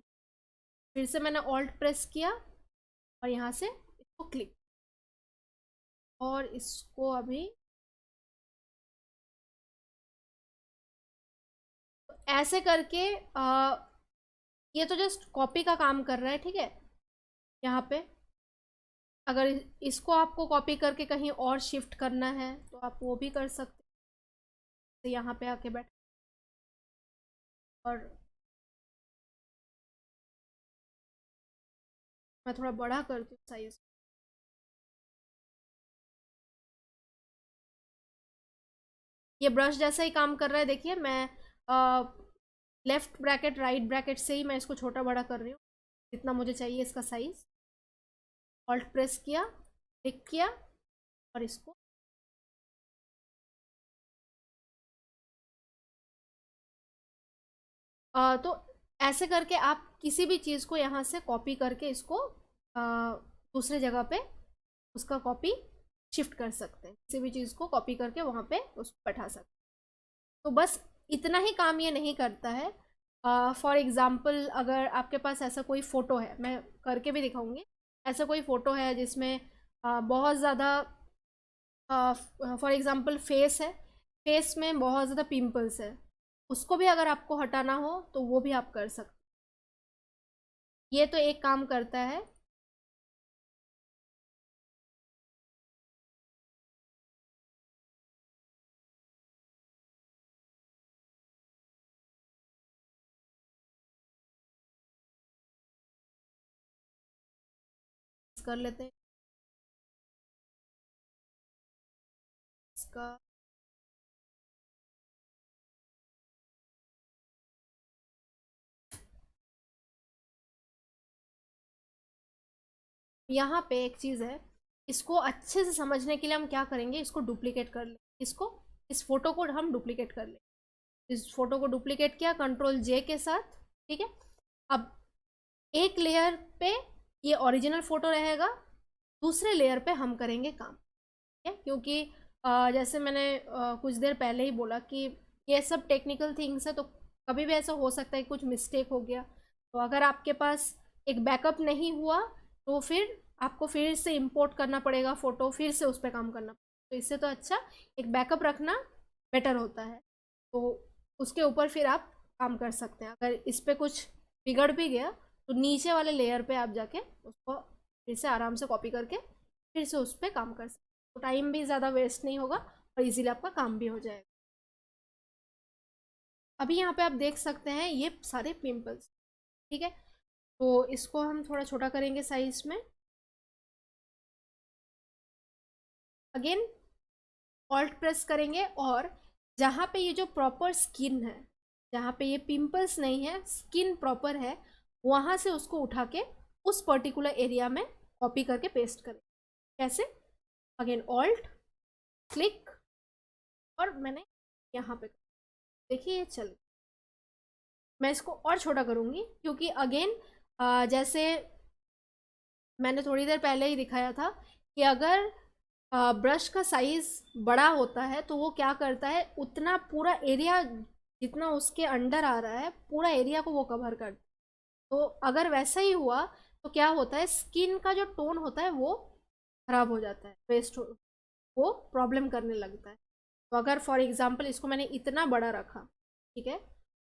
फिर से मैंने ऑल्ट प्रेस किया और यहाँ से इसको क्लिक, और इसको अभी ऐसे करके ये तो जस्ट कॉपी का काम कर रहा है, ठीक है। यहाँ पे अगर इसको आपको कॉपी करके कहीं और शिफ्ट करना है तो आप वो भी कर सकते हैं। तो यहाँ पे आके बैठ और मैं थोड़ा बड़ा करती हूँ साइज। ये ब्रश जैसा ही काम कर रहा है, देखिए मैं लेफ्ट ब्रैकेट राइट ब्रैकेट से ही मैं इसको छोटा बड़ा कर रही हूँ जितना मुझे चाहिए इसका साइज। ऑल्ट प्रेस किया, क्लिक किया और इसको तो ऐसे करके आप किसी भी चीज़ को यहाँ से कॉपी करके इसको दूसरे जगह पे उसका कॉपी शिफ्ट कर सकते हैं। किसी भी चीज़ को कॉपी करके वहाँ पे उसको बैठा सकते हैं। तो बस इतना ही काम ये नहीं करता है। फॉर एग्ज़ाम्पल अगर आपके पास ऐसा कोई फ़ोटो है, मैं करके भी दिखाऊंगी। ऐसा कोई फ़ोटो है जिसमें बहुत ज़्यादा फॉर एग्ज़ाम्पल फेस है, फेस में बहुत ज़्यादा पिंपल्स है, उसको भी अगर आपको हटाना हो तो वो भी आप कर सकते। ये तो एक काम करता है। कर लेते हैं इसका। यहाँ पे एक चीज़ है, इसको अच्छे से समझने के लिए हम क्या करेंगे, इसको डुप्लीकेट कर ले, इसको इस फोटो को हम डुप्लीकेट कर ले। इस फोटो को डुप्लीकेट किया कंट्रोल जे के साथ, ठीक है। अब एक लेयर पे ये ओरिजिनल फोटो रहेगा, दूसरे लेयर पे हम करेंगे काम, ठीक है। क्योंकि जैसे मैंने कुछ देर पहले ही बोला कि ये सब टेक्निकल थिंग्स है, तो कभी भी ऐसा हो सकता है कुछ मिस्टेक हो गया। तो अगर आपके पास एक बैकअप नहीं हुआ तो फिर आपको फिर से इंपोर्ट करना पड़ेगा फ़ोटो, फिर से उस पर काम करना पड़ेगा। तो इससे तो अच्छा एक बैकअप रखना बेटर होता है। तो उसके ऊपर फिर आप काम कर सकते हैं। अगर इस पर कुछ बिगड़ भी गया तो नीचे वाले लेयर पे आप जाके उसको फिर से आराम से कॉपी करके फिर से उस पर काम कर सकते हैं। तो टाइम भी ज़्यादा वेस्ट नहीं होगा और इजीली आपका काम भी हो जाएगा। अभी यहाँ पे आप देख सकते हैं ये सारे पिंपल्स, ठीक है। तो इसको हम थोड़ा छोटा करेंगे साइज में। अगेन ऑल्ट प्रेस करेंगे और जहाँ पे ये जो प्रॉपर स्किन है, जहाँ पे ये पिंपल्स नहीं है, स्किन प्रॉपर है, वहाँ से उसको उठा के उस पर्टिकुलर एरिया में कॉपी करके पेस्ट करें। कैसे? अगेन ऑल्ट क्लिक और मैंने यहाँ पे, देखिए ये चल। मैं इसको और छोटा करूँगी क्योंकि अगेन जैसे मैंने थोड़ी देर पहले ही दिखाया था कि अगर ब्रश का साइज़ बड़ा होता है तो वो क्या करता है, उतना पूरा एरिया जितना उसके अंडर आ रहा है पूरा एरिया को वो कवर करता है। तो अगर वैसा ही हुआ तो क्या होता है, स्किन का जो टोन होता है वो खराब हो जाता है, वेस्ट हो, वो प्रॉब्लम करने लगता है। तो अगर फॉर एग्जांपल इसको मैंने इतना बड़ा रखा, ठीक है,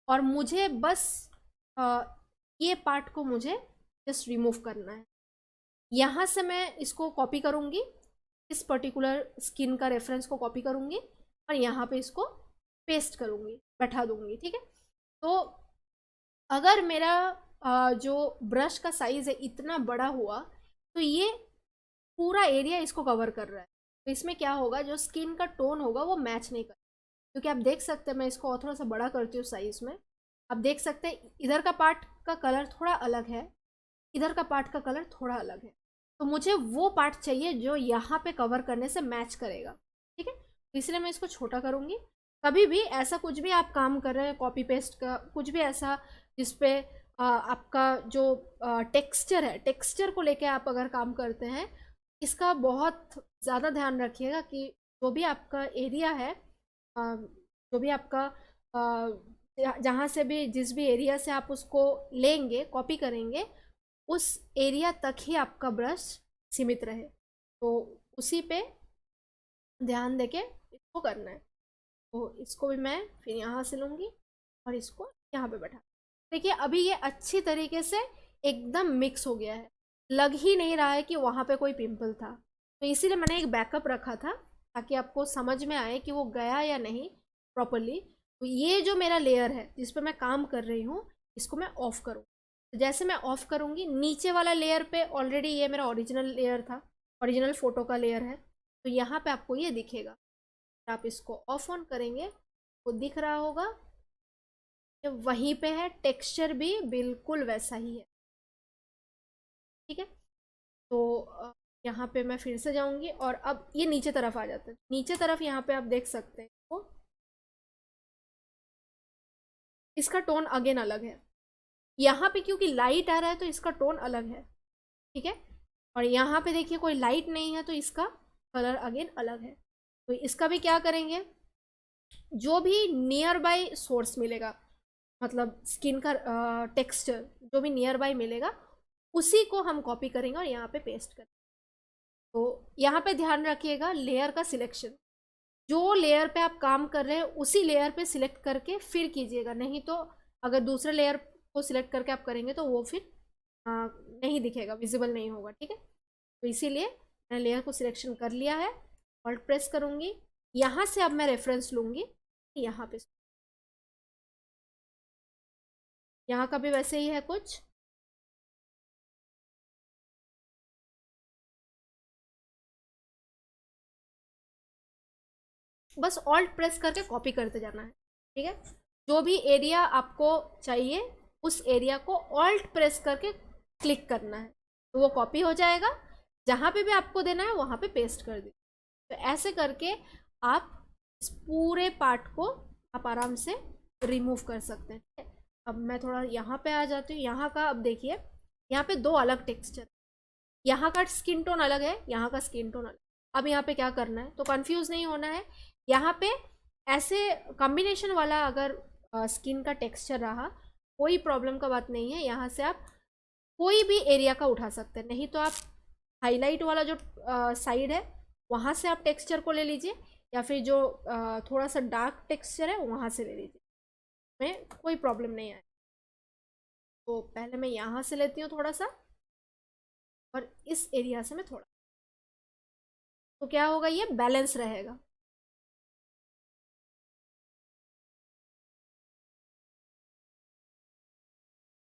और मुझे बस ये पार्ट को मुझे जस्ट रिमूव करना है, यहाँ से मैं इसको कॉपी करूँगी, इस पर्टिकुलर स्किन का रेफरेंस को कॉपी करूँगी और यहाँ पे इसको पेस्ट करूँगी, बैठा दूँगी, ठीक है। तो अगर मेरा जो ब्रश का साइज़ है इतना बड़ा हुआ तो ये पूरा एरिया इसको कवर कर रहा है। तो इसमें क्या होगा, जो स्किन का टोन होगा वो मैच नहीं कर, क्योंकि आप देख सकते हैं, मैं इसको और थोड़ा सा बड़ा करती हूँ साइज़ में। आप देख सकते हैं इधर का पार्ट का कलर थोड़ा अलग है, इधर का पार्ट का कलर थोड़ा अलग है। तो मुझे वो पार्ट चाहिए जो यहाँ पे कवर करने से मैच करेगा, ठीक है। तो इसलिए मैं इसको छोटा करूँगी। कभी भी ऐसा कुछ भी आप काम कर रहे हैं, कॉपी पेस्ट का कुछ भी ऐसा जिसपे आपका जो टेक्सचर है, टेक्सचर को लेके आप अगर काम करते हैं, इसका बहुत ज़्यादा ध्यान रखिएगा कि जो भी आपका एरिया है, जो भी आपका जहाँ से भी जिस भी एरिया से आप उसको लेंगे कॉपी करेंगे, उस एरिया तक ही आपका ब्रश सीमित रहे। तो उसी पे ध्यान देके इसको करना है। तो इसको भी मैं फिर यहाँ से लूँगी और इसको यहाँ पे बैठा। देखिए अभी ये अच्छी तरीके से एकदम मिक्स हो गया है। लग ही नहीं रहा है कि वहाँ पे कोई पिंपल था। तो इसीलिए मैंने एक बैकअप रखा था ताकि आपको समझ में आए कि वो गया या नहीं प्रॉपरली। तो ये जो मेरा लेयर है जिस पे मैं काम कर रही हूँ, इसको मैं ऑफ़ करूँ। तो जैसे मैं ऑफ़ करूँगी, नीचे वाला लेयर पे ऑलरेडी ये मेरा ओरिजिनल लेयर था, ओरिजिनल फ़ोटो का लेयर है, तो यहाँ पे आपको ये दिखेगा। आप इसको ऑफ ऑन करेंगे वो दिख रहा होगा कि वहीं पे है, टेक्सचर भी बिल्कुल वैसा ही है। ठीक है, तो यहाँ पे मैं फिर से जाऊंगी और अब ये नीचे तरफ आ जाता है। नीचे तरफ यहाँ पे आप देख सकते हैं तो इसका टोन अगेन अलग है। यहाँ पे क्योंकि लाइट आ रहा है तो इसका टोन अलग है। ठीक है, और यहाँ पे देखिए कोई लाइट नहीं है तो इसका कलर अगेन अलग है। तो इसका भी क्या करेंगे, जो भी नियर बाय सोर्स मिलेगा, मतलब स्किन का टेक्सचर जो भी नियर बाय मिलेगा, उसी को हम कॉपी करेंगे और यहाँ पे पेस्ट करेंगे। तो यहाँ पे ध्यान रखिएगा लेयर का सिलेक्शन, जो लेयर पे आप काम कर रहे हैं उसी लेयर पे सिलेक्ट करके फिर कीजिएगा, नहीं तो अगर दूसरे लेयर को सिलेक्ट करके आप करेंगे तो वो फिर नहीं दिखेगा, विजिबल नहीं होगा। ठीक है, तो इसीलिए मैंने लेयर को सिलेक्शन कर लिया है, ऑल्ट प्रेस करूँगी, यहाँ से अब मैं रेफरेंस लूँगी, यहाँ पे यहाँ का भी वैसे ही है कुछ। बस ऑल्ट प्रेस करके कॉपी करते जाना है। ठीक है, जो भी एरिया आपको चाहिए उस एरिया को ऑल्ट प्रेस करके क्लिक करना है, तो वो कॉपी हो जाएगा। जहाँ पे भी आपको देना है वहाँ पे पेस्ट कर दीजिए। तो ऐसे करके आप इस पूरे पार्ट को आप आराम से रिमूव कर सकते हैं। ठीक है, अब मैं थोड़ा यहाँ पे आ जाती हूँ। यहाँ का अब देखिए, यहाँ पे दो अलग टेक्सचर, यहाँ का स्किन टोन अलग है, यहाँ का स्किन टोन अलग। अब यहाँ पे क्या करना है, तो कंफ्यूज नहीं होना है। यहाँ पे ऐसे कॉम्बिनेशन वाला अगर स्किन का टेक्सचर रहा, कोई प्रॉब्लम का बात नहीं है। यहाँ से आप कोई भी एरिया का उठा सकते हैं, नहीं तो आप हाईलाइट वाला जो साइड है वहाँ से आप टेक्सचर को ले लीजिए, या फिर जो थोड़ा सा डार्क टेक्सचर है वहाँ से ले लीजिए, में कोई प्रॉब्लम नहीं आए। तो पहले मैं यहाँ से लेती हूँ थोड़ा सा, और इस एरिया से मैं थोड़ा, तो क्या होगा, ये बैलेंस रहेगा।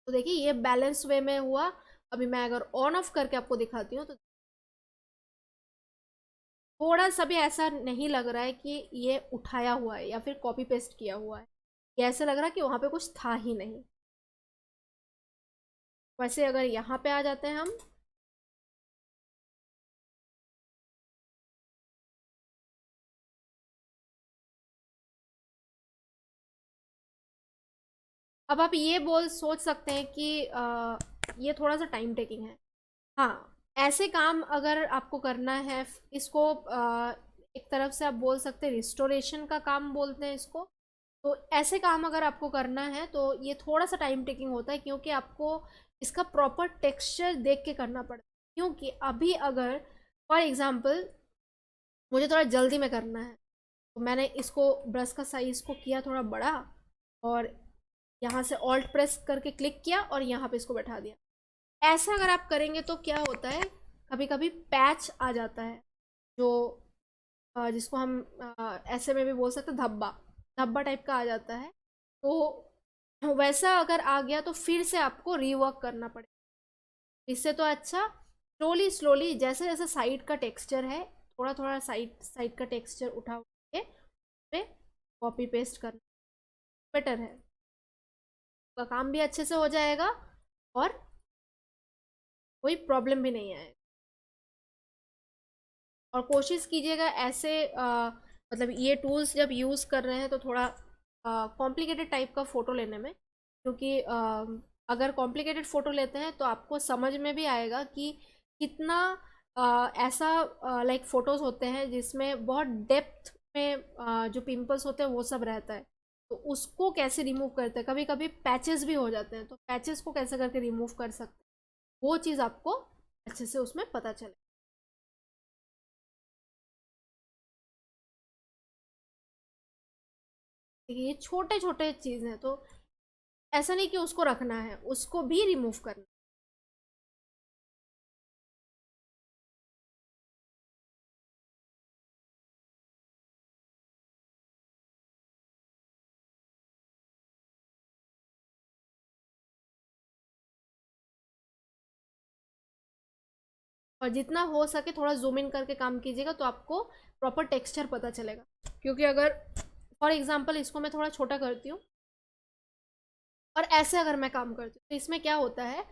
तो देखिए ये बैलेंस वे में हुआ। अभी मैं अगर ऑन ऑफ करके आपको दिखाती हूँ तो थोड़ा सा भी ऐसा नहीं लग रहा है कि ये उठाया हुआ है या फिर कॉपी पेस्ट किया हुआ है। ये ऐसा लग रहा है कि वहाँ पे कुछ था ही नहीं। वैसे अगर यहाँ पे आ जाते हैं हम, अब आप ये बोल सोच सकते हैं कि ये थोड़ा सा टाइम टेकिंग है। हाँ, ऐसे काम अगर आपको करना है, इसको एक तरफ से आप बोल सकते हैं रिस्टोरेशन का काम बोलते हैं इसको। तो ऐसे काम अगर आपको करना है तो ये थोड़ा सा टाइम टेकिंग होता है, क्योंकि आपको इसका प्रॉपर टेक्सचर देख के करना पड़ता है। क्योंकि अभी अगर फॉर एग्जांपल मुझे थोड़ा जल्दी में करना है, तो मैंने इसको ब्रश का साइज को किया थोड़ा बड़ा, और यहाँ से ऑल्ट प्रेस करके क्लिक किया और यहाँ पे इसको बैठा दिया। ऐसा अगर आप करेंगे तो क्या होता है, कभी कभी पैच आ जाता है, जो जिसको हम ऐसे में भी बोल सकते हैं धब्बा, धब्बा टाइप का आ जाता है। तो वैसा अगर आ गया तो फिर से आपको रीवर्क करना पड़ेगा। इससे तो अच्छा स्लोली स्लोली, जैसे जैसे साइड का टेक्सचर है, थोड़ा थोड़ा साइड साइड का टेक्सचर उठा के पे कॉपी पेस्ट करना बेटर है। का काम भी अच्छे से हो जाएगा और कोई प्रॉब्लम भी नहीं आएगा। और कोशिश कीजिएगा ऐसे मतलब ये टूल्स जब यूज़ कर रहे हैं तो थोड़ा कॉम्प्लिकेटेड टाइप का फ़ोटो लेने में, क्योंकि अगर कॉम्प्लिकेटेड फ़ोटो लेते हैं तो आपको समझ में भी आएगा कि कितना ऐसा लाइक फ़ोटोज़ होते हैं जिसमें बहुत डेप्थ में जो पिंपल्स होते हैं वो सब रहता है। तो उसको कैसे रिमूव करते हैं, कभी कभी पैचेस भी हो जाते हैं, तो पैचेस को कैसे करके रिमूव कर सकते हैं, वो चीज़ आपको अच्छे से उसमें पता चले। देखिए ये छोटे छोटे चीज़ हैं, तो ऐसा नहीं कि उसको रखना है, उसको भी रिमूव करना है। और जितना हो सके थोड़ा जूम इन करके काम कीजिएगा तो आपको प्रॉपर टेक्सचर पता चलेगा। क्योंकि अगर फॉर एग्जांपल इसको मैं थोड़ा छोटा करती हूँ और ऐसे अगर मैं काम करती हूँ तो इसमें क्या होता है,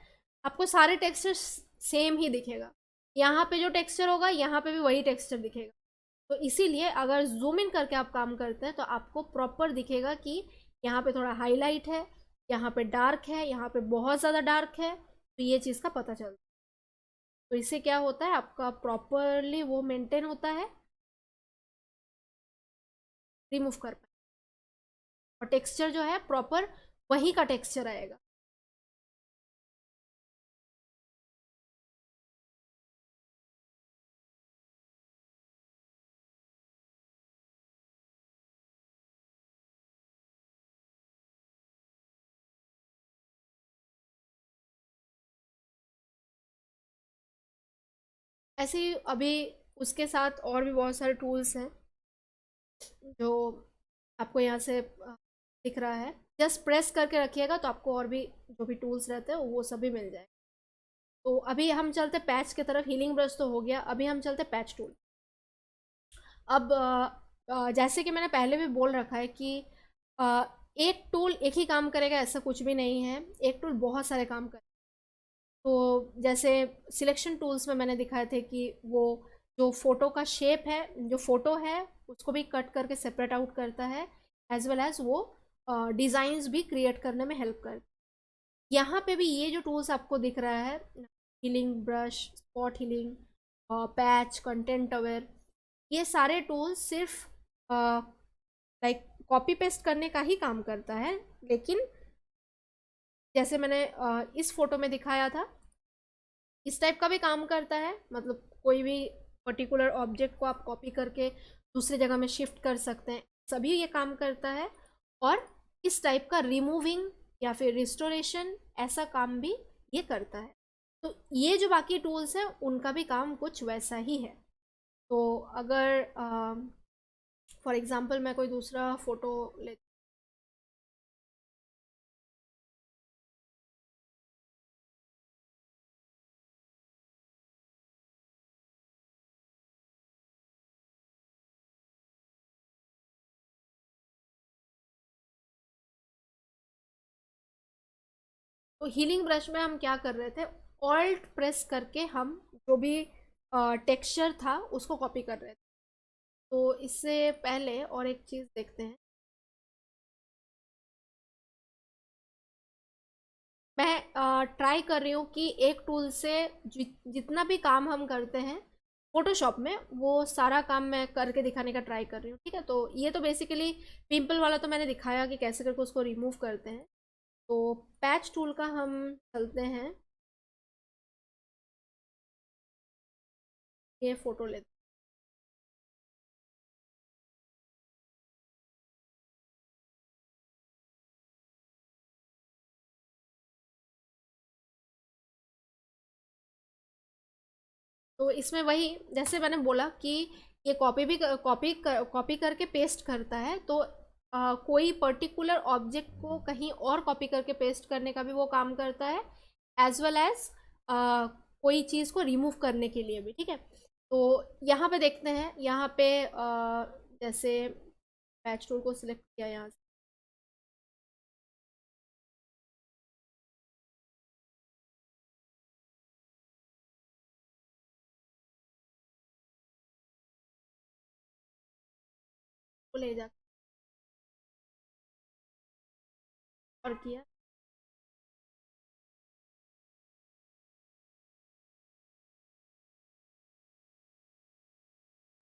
आपको सारे टेक्सचर सेम ही दिखेगा। यहाँ पे जो टेक्सचर होगा यहाँ पे भी वही टेक्सचर दिखेगा। तो इसीलिए अगर जूम इन करके आप काम करते हैं तो आपको प्रॉपर दिखेगा कि यहाँ पे थोड़ा हाईलाइट है, यहाँ पे डार्क है, यहाँ पे बहुत ज़्यादा डार्क है, तो ये चीज़ का पता चलता है। तो इससे क्या होता है, आपका प्रॉपरली वो मेंटेन होता है, रिमूव कर पाए और टेक्सचर जो है प्रॉपर वही का टेक्सचर आएगा। ऐसे ही अभी उसके साथ और भी बहुत सारे टूल्स हैं जो आपको यहाँ से दिख रहा है। जस्ट प्रेस करके रखिएगा तो आपको और भी जो भी टूल्स रहते हैं वो सभी मिल जाए। तो अभी हम चलते पैच की तरफ। हीलिंग ब्रश तो हो गया, अभी हम चलते पैच टूल। अब जैसे कि मैंने पहले भी बोल रखा है कि अ, एक टूल एक ही काम करेगा ऐसा कुछ भी नहीं है, एक टूल बहुत सारे काम करेगा। तो जैसे सिलेक्शन टूल्स में मैंने दिखाए थे कि वो जो फोटो का शेप है, जो फोटो है उसको भी कट करके सेपरेट आउट करता है, एज वेल एज वो डिज़ाइंस भी क्रिएट करने में हेल्प करता है। यहाँ पे भी ये जो टूल्स आपको दिख रहा है, healing brush, spot healing, patch, content aware, ये सारे टूल्स सिर्फ लाइक कॉपी पेस्ट करने का ही काम करता है। लेकिन जैसे मैंने इस फोटो में दिखाया था, इस टाइप का भी काम करता है। मतलब कोई भी पर्टिकुलर ऑब्जेक्ट को आप कॉपी करके दूसरी जगह में शिफ्ट कर सकते हैं, सभी ये काम करता है। और इस टाइप का रिमूविंग या फिर रिस्टोरेशन ऐसा काम भी ये करता है। तो ये जो बाकी टूल्स हैं उनका भी काम कुछ वैसा ही है। तो अगर फॉर एग्जांपल मैं कोई दूसरा फोटो ले, तो हीलिंग ब्रश में हम क्या कर रहे थे, ऑल्ट प्रेस करके हम जो भी टेक्सचर था उसको कॉपी कर रहे थे। तो इससे पहले और एक चीज़ देखते हैं। मैं ट्राई कर रही हूँ कि एक टूल से जितना भी काम हम करते हैं फोटोशॉप में वो सारा काम मैं करके दिखाने का ट्राई कर रही हूँ। ठीक है, तो ये तो बेसिकली पिंपल वाला तो मैंने दिखाया कि कैसे करके उसको रिमूव करते हैं। तो पैच टूल का हम चलते हैं, ये फोटो लेते हैं। तो इसमें वही जैसे मैंने बोला कि ये कॉपी करके पेस्ट करता है। तो कोई पर्टिकुलर ऑब्जेक्ट को कहीं और कॉपी करके पेस्ट करने का भी वो काम करता है, एज वेल एज कोई चीज़ को रिमूव करने के लिए भी। ठीक है, तो यहाँ पे देखते हैं। यहाँ पे जैसे पैच टूल को सिलेक्ट किया यहाँ से, वो ले जा और किया।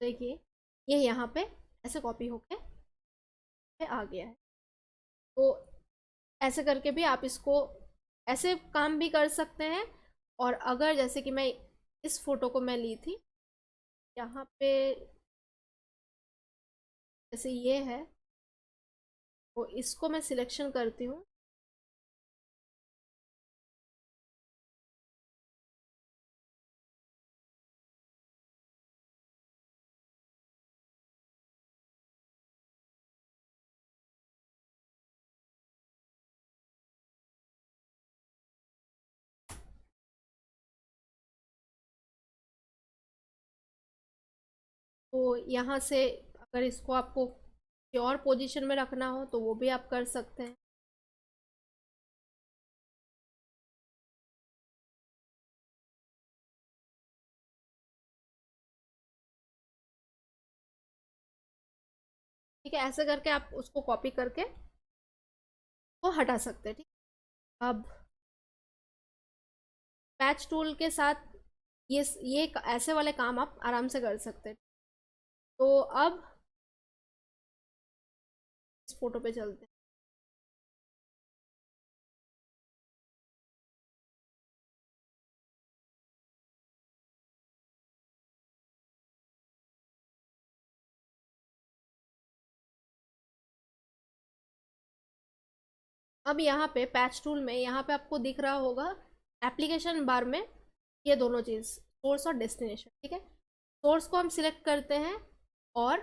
देखिए ये यहाँ पे ऐसे कॉपी होके आ गया है। तो ऐसे करके भी आप इसको ऐसे काम भी कर सकते हैं। और अगर जैसे कि मैं इस फोटो को मैं ली थी, यहाँ पे जैसे ये है, तो इसको मैं सिलेक्शन करती हूँ। तो यहाँ से अगर इसको आपको और पोजीशन में रखना हो तो वो भी आप कर सकते हैं। ठीक है, ऐसे करके आप उसको कॉपी करके वो हटा सकते हैं। ठीक, अब पैच टूल के साथ ये ऐसे वाले काम आप आराम से कर सकते हैं। तो अब इस फोटो पे चलते हैं। अब यहाँ पे पैच टूल में यहाँ पे आपको दिख रहा होगा एप्लीकेशन बार में ये दोनों चीज़, सोर्स और डेस्टिनेशन। ठीक है, सोर्स को हम सिलेक्ट करते हैं और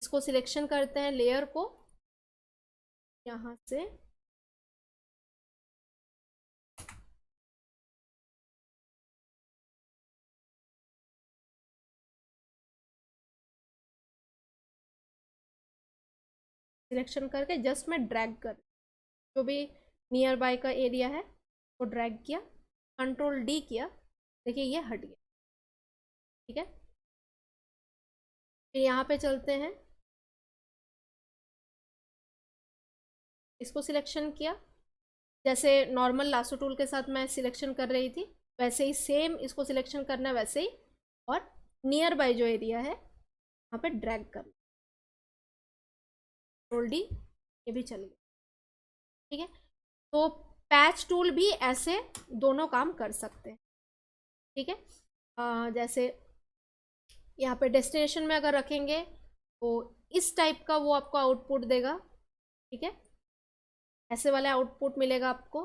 इसको सिलेक्शन करते हैं, लेयर को यहाँ से सिलेक्शन करके जस्ट मैं ड्रैग कर, जो भी नियर बाय का एरिया है वो ड्रैग किया, कंट्रोल डी किया, देखिए ये हट गया। ठीक है, फिर यहाँ पे चलते हैं, इसको सिलेक्शन किया, जैसे नॉर्मल लासो टूल के साथ मैं सिलेक्शन कर रही थी वैसे ही सेम इसको सिलेक्शन करना है वैसे ही, और नियर बाय जो एरिया है वहाँ पे ड्रैग कर, कंट्रोल डी, ये भी चल गया। ठीक है, तो पैच टूल भी ऐसे दोनों काम कर सकते हैं। ठीक है, जैसे यहाँ पे डेस्टिनेशन में अगर रखेंगे तो इस टाइप का वो आपको आउटपुट देगा। ठीक है, ऐसे वाला आउटपुट मिलेगा आपको,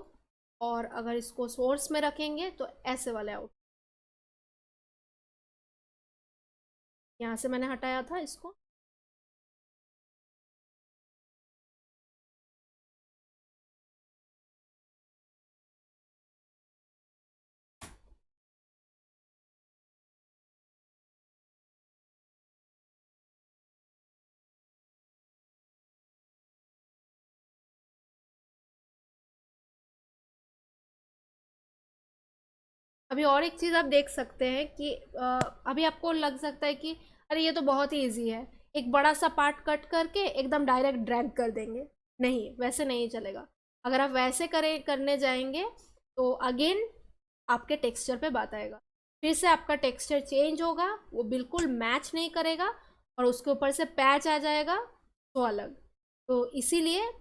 और अगर इसको सोर्स में रखेंगे तो ऐसे वाले आउटपुट, यहाँ से मैंने हटाया था इसको। अभी और एक चीज़ आप देख सकते हैं कि अभी आपको लग सकता है कि अरे ये तो बहुत ही ईजी है, एक बड़ा सा पार्ट कट करके एकदम डायरेक्ट ड्रैग कर देंगे। नहीं, वैसे नहीं चलेगा। अगर आप वैसे करने जाएंगे तो अगेन आपके टेक्सचर पे बात आएगा, फिर से आपका टेक्सचर चेंज होगा, वो बिल्कुल मैच नहीं करेगा, और उसके ऊपर से पैच आ जाएगा तो अलग। तो इसीलिए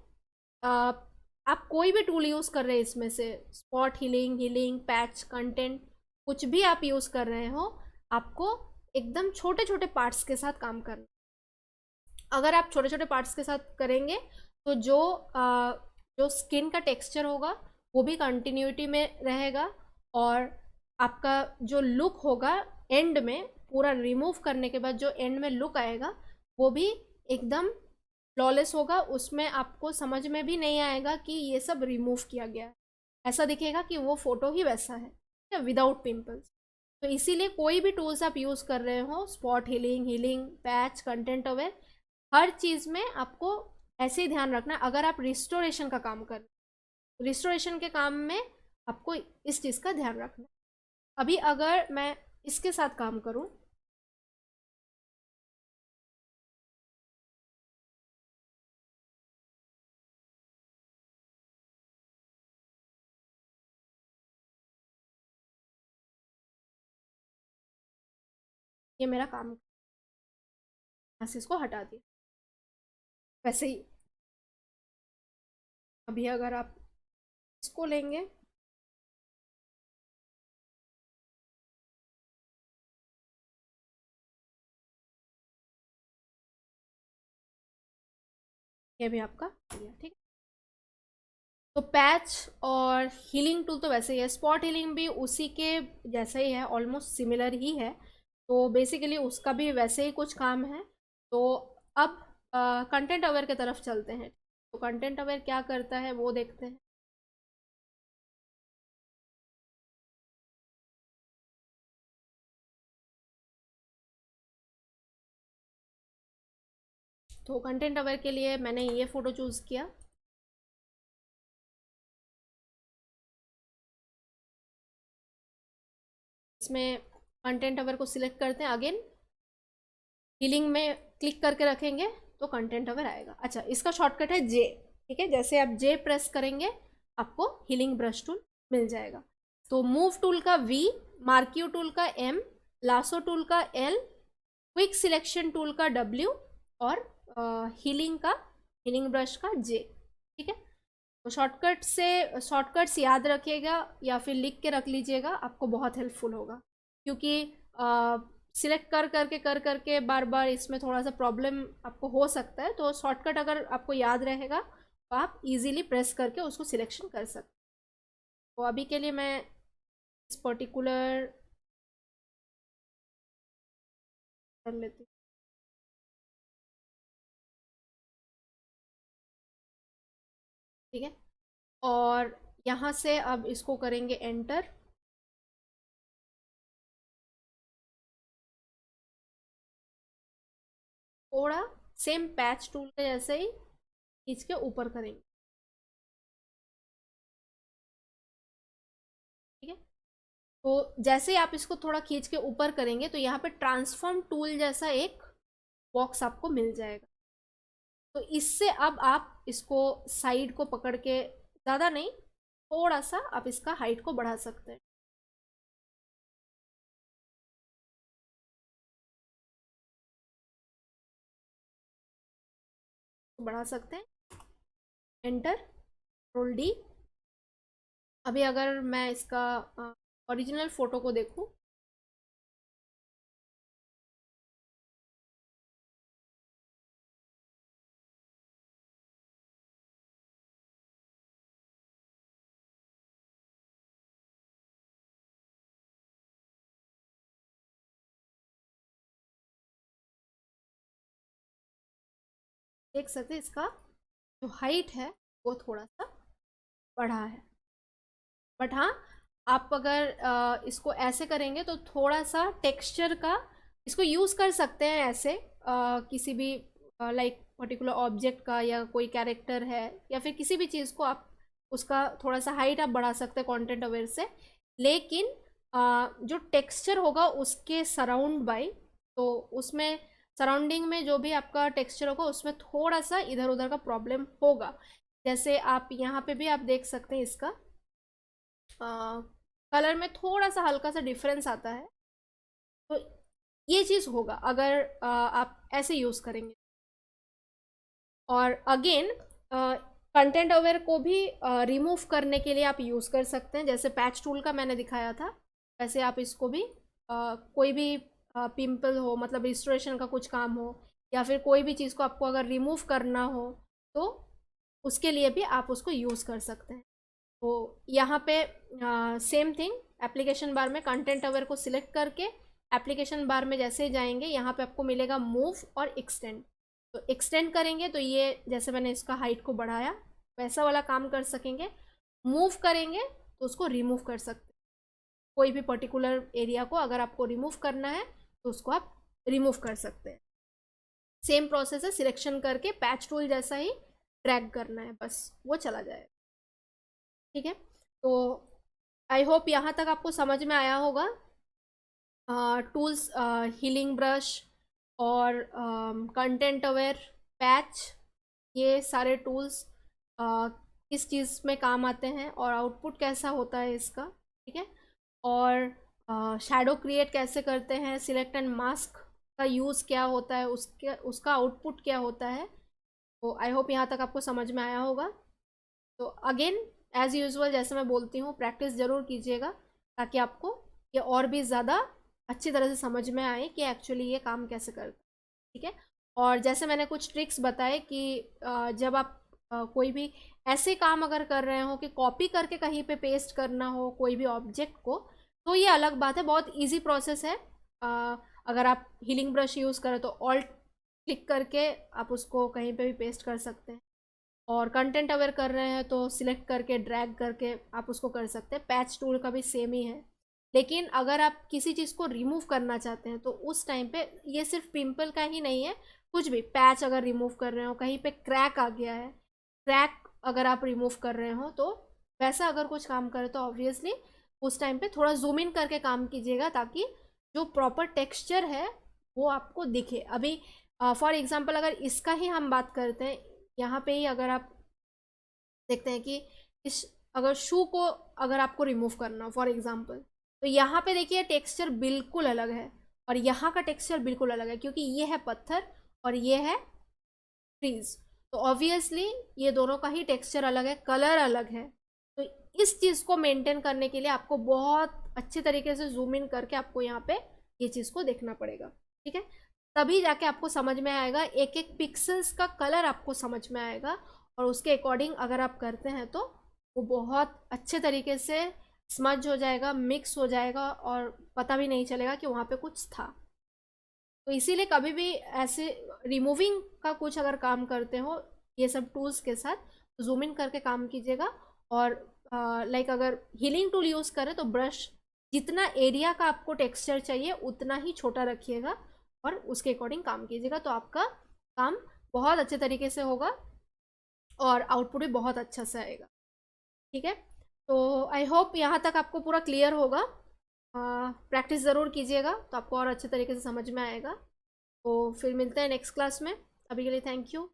आप कोई भी टूल यूज़ कर रहे हैं इसमें से, स्पॉट हीलिंग, पैच, कंटेंट, कुछ भी आप यूज़ कर रहे हो, आपको एकदम छोटे छोटे पार्ट्स के साथ काम करना। अगर आप छोटे छोटे पार्ट्स के साथ करेंगे तो जो स्किन का टेक्सचर होगा वो भी कंटिन्यूटी में रहेगा, और आपका जो लुक होगा एंड में, पूरा रिमूव करने के बाद जो एंड में लुक आएगा वो भी एकदम फ्लॉलेस होगा। उसमें आपको समझ में भी नहीं आएगा कि ये सब रिमूव किया गया है, ऐसा दिखेगा कि वो फोटो ही वैसा है विदाउट पिंपल्स। तो इसीलिए कोई भी टूल्स आप यूज़ कर रहे हो, spot healing, patch, content aware, हर चीज़ में आपको ऐसे ही ध्यान रखना। अगर आप रिस्टोरेशन का काम कर, रिस्टोरेशन के काम में आपको इस चीज़ का ध्यान रखना। अभी अगर मैं इसके साथ काम करूं, ये मेरा काम, यहाँ से इसको हटा दिया। वैसे ही अभी अगर आप इसको लेंगे, ये भी आपका दिया। ठीक है, तो पैच और हीलिंग टूल तो वैसे ही है, स्पॉट हीलिंग भी उसी के जैसा ही है, ऑलमोस्ट सिमिलर ही है। तो बेसिकली उसका भी वैसे ही कुछ काम है। तो अब कंटेंट अवेयर की तरफ चलते हैं। तो कंटेंट अवेयर क्या करता है वो देखते हैं। तो कंटेंट अवेयर के लिए मैंने ये फ़ोटो चूज़ किया। इसमें कंटेंट अवेयर को सिलेक्ट करते हैं, अगेन हीलिंग में क्लिक करके रखेंगे तो कंटेंट अवेयर आएगा। अच्छा, इसका शॉर्टकट है जे, ठीक है। जैसे आप जे प्रेस करेंगे आपको हीलिंग ब्रश टूल मिल जाएगा। तो मूव टूल का वी, मार्क्यू टूल का एम, लासो टूल का एल, क्विक सिलेक्शन टूल का डब्ल्यू और हीलिंग ब्रश का जे, ठीक है। तो शॉर्टकट्स याद रखिएगा या फिर लिख के रख लीजिएगा, आपको बहुत हेल्पफुल होगा। क्योंकि सिलेक्ट कर करके बार बार इसमें थोड़ा सा प्रॉब्लम आपको हो सकता है। तो शॉर्टकट अगर आपको याद रहेगा तो आप इजीली प्रेस करके उसको सिलेक्शन कर सकते हैं। तो अभी के लिए मैं इस पर्टिकुलर कर लेती हूँ। ठीक है, और यहाँ से अब इसको करेंगे एंटर। थोड़ा सेम पैच टूल के जैसे ही खींच के ऊपर करेंगे, ठीक है। तो जैसे ही आप इसको थोड़ा खींच के ऊपर करेंगे तो यहाँ पे ट्रांसफॉर्म टूल जैसा एक बॉक्स आपको मिल जाएगा। तो इससे अब आप इसको साइड को पकड़ के, ज़्यादा नहीं, थोड़ा सा आप इसका हाइट को बढ़ा सकते हैं। तो बढ़ा सकते हैं, एंटर, कंट्रोल डी। अभी अगर मैं इसका ओरिजिनल फ़ोटो को देखूं, देख सकते हैं इसका जो हाइट है वो थोड़ा सा बढ़ा है। बट हाँ, आप अगर इसको ऐसे करेंगे तो थोड़ा सा टेक्सचर का इसको यूज़ कर सकते हैं ऐसे, किसी भी लाइक पर्टिकुलर ऑब्जेक्ट का या कोई कैरेक्टर है या फिर किसी भी चीज़ को आप उसका थोड़ा सा हाइट आप बढ़ा सकते हैं कंटेंट अवेयर से। लेकिन जो टेक्सचर होगा उसके सराउंड बाय, तो उसमें सराउंडिंग में जो भी आपका टेक्सचर होगा उसमें थोड़ा सा इधर उधर का प्रॉब्लम होगा। जैसे आप यहाँ पे भी आप देख सकते हैं इसका कलर में थोड़ा सा हल्का सा डिफरेंस आता है। तो ये चीज़ होगा अगर आप ऐसे यूज़ करेंगे। और अगेन कंटेंट अवेयर को भी रिमूव करने के लिए आप यूज़ कर सकते हैं। जैसे पैच टूल का मैंने दिखाया था, वैसे आप इसको भी कोई भी पिंपल हो, मतलब रिस्टोरेशन का कुछ काम हो या फिर कोई भी चीज़ को आपको अगर रिमूव करना हो तो उसके लिए भी आप उसको यूज़ कर सकते हैं। तो यहाँ पे सेम थिंग, एप्लीकेशन बार में कंटेंट अवेयर को सिलेक्ट करके एप्लीकेशन बार में जैसे ही जाएंगे यहाँ पे आपको मिलेगा मूव और एक्सटेंड। तो एक्सटेंड करेंगे तो ये जैसे मैंने इसका हाइट को बढ़ाया वैसा वाला काम कर सकेंगे। मूव करेंगे तो उसको रिमूव कर सकते हैं। कोई भी पर्टिकुलर एरिया को अगर आपको रिमूव करना है तो उसको आप रिमूव कर सकते हैं। सेम प्रोसेस है, सिलेक्शन करके पैच टूल जैसा ही ड्रैग करना है, बस वो चला जाएगा। ठीक है, तो आई होप यहाँ तक आपको समझ में आया होगा। टूल्स, हीलिंग ब्रश और कंटेंट अवेयर, पैच, ये सारे टूल्स किस चीज़ में काम आते हैं और आउटपुट कैसा होता है इसका, ठीक है। और शैडो क्रिएट कैसे करते हैं, सिलेक्ट एंड मास्क का यूज़ क्या होता है, उसका आउटपुट क्या होता है। तो आई होप यहाँ तक आपको समझ में आया होगा। तो अगेन एज़ यूजुअल जैसे मैं बोलती हूँ, प्रैक्टिस ज़रूर कीजिएगा ताकि आपको ये और भी ज़्यादा अच्छी तरह से समझ में आए कि एक्चुअली ये काम कैसे करता है, ठीक है। और जैसे मैंने कुछ ट्रिक्स बताए कि जब आप कोई भी ऐसे काम अगर कर रहे हो कि कॉपी करके कहीं पे पेस्ट करना हो कोई भी ऑब्जेक्ट को, तो ये अलग बात है, बहुत इजी प्रोसेस है। अगर आप हीलिंग ब्रश यूज़ करें तो ऑल्ट क्लिक करके आप उसको कहीं पे भी पेस्ट कर सकते हैं। और कंटेंट अवेयर कर रहे हैं तो सिलेक्ट करके ड्रैग करके आप उसको कर सकते हैं। पैच टूल का भी सेम ही है। लेकिन अगर आप किसी चीज़ को रिमूव करना चाहते हैं तो उस टाइम पे, ये सिर्फ पिंपल का ही नहीं है, कुछ भी पैच अगर रिमूव कर रहे हो, कहीं पे क्रैक आ गया है, क्रैक अगर आप रिमूव कर रहे हो, तो वैसा अगर कुछ काम करे तो ऑब्वियसली उस टाइम पे थोड़ा जूम इन करके काम कीजिएगा, ताकि जो प्रॉपर टेक्सचर है वो आपको दिखे। अभी फॉर एग्जांपल अगर इसका ही हम बात करते हैं, यहाँ पे ही अगर आप देखते हैं कि इस, अगर शू को अगर आपको रिमूव करना हो फॉर एग्जांपल, तो यहाँ पे देखिए टेक्सचर बिल्कुल अलग है और यहाँ का टेक्सचर बिल्कुल अलग है, क्योंकि ये है पत्थर और ये है ट्रीज। तो ऑब्वियसली ये दोनों का ही टेक्सचर अलग है, कलर अलग है। तो इस चीज़ को मेंटेन करने के लिए आपको बहुत अच्छे तरीके से जूम इन करके आपको यहाँ पे ये चीज़ को देखना पड़ेगा, ठीक है। तभी जाके आपको समझ में आएगा, एक एक पिक्सल्स का कलर आपको समझ में आएगा, और उसके अकॉर्डिंग अगर आप करते हैं तो वो बहुत अच्छे तरीके से स्मज हो जाएगा, मिक्स हो जाएगा, और पता भी नहीं चलेगा कि वहाँ पे कुछ था। तो इसीलिए कभी भी ऐसे रिमूविंग का कुछ अगर काम करते हो ये सब टूल्स के साथ, तो जूम इन करके काम कीजिएगा। और लाइक अगर हीलिंग टूल यूज़ करें तो ब्रश जितना एरिया का आपको टेक्सचर चाहिए उतना ही छोटा रखिएगा और उसके अकॉर्डिंग काम कीजिएगा, तो आपका काम बहुत अच्छे तरीके से होगा और आउटपुट भी बहुत अच्छा से आएगा, ठीक है। तो आई होप यहाँ तक आपको पूरा क्लियर होगा। प्रैक्टिस ज़रूर कीजिएगा तो आपको और अच्छे तरीके से समझ में आएगा। तो फिर मिलते हैं नेक्स्ट क्लास में। अभी के लिए थैंक यू।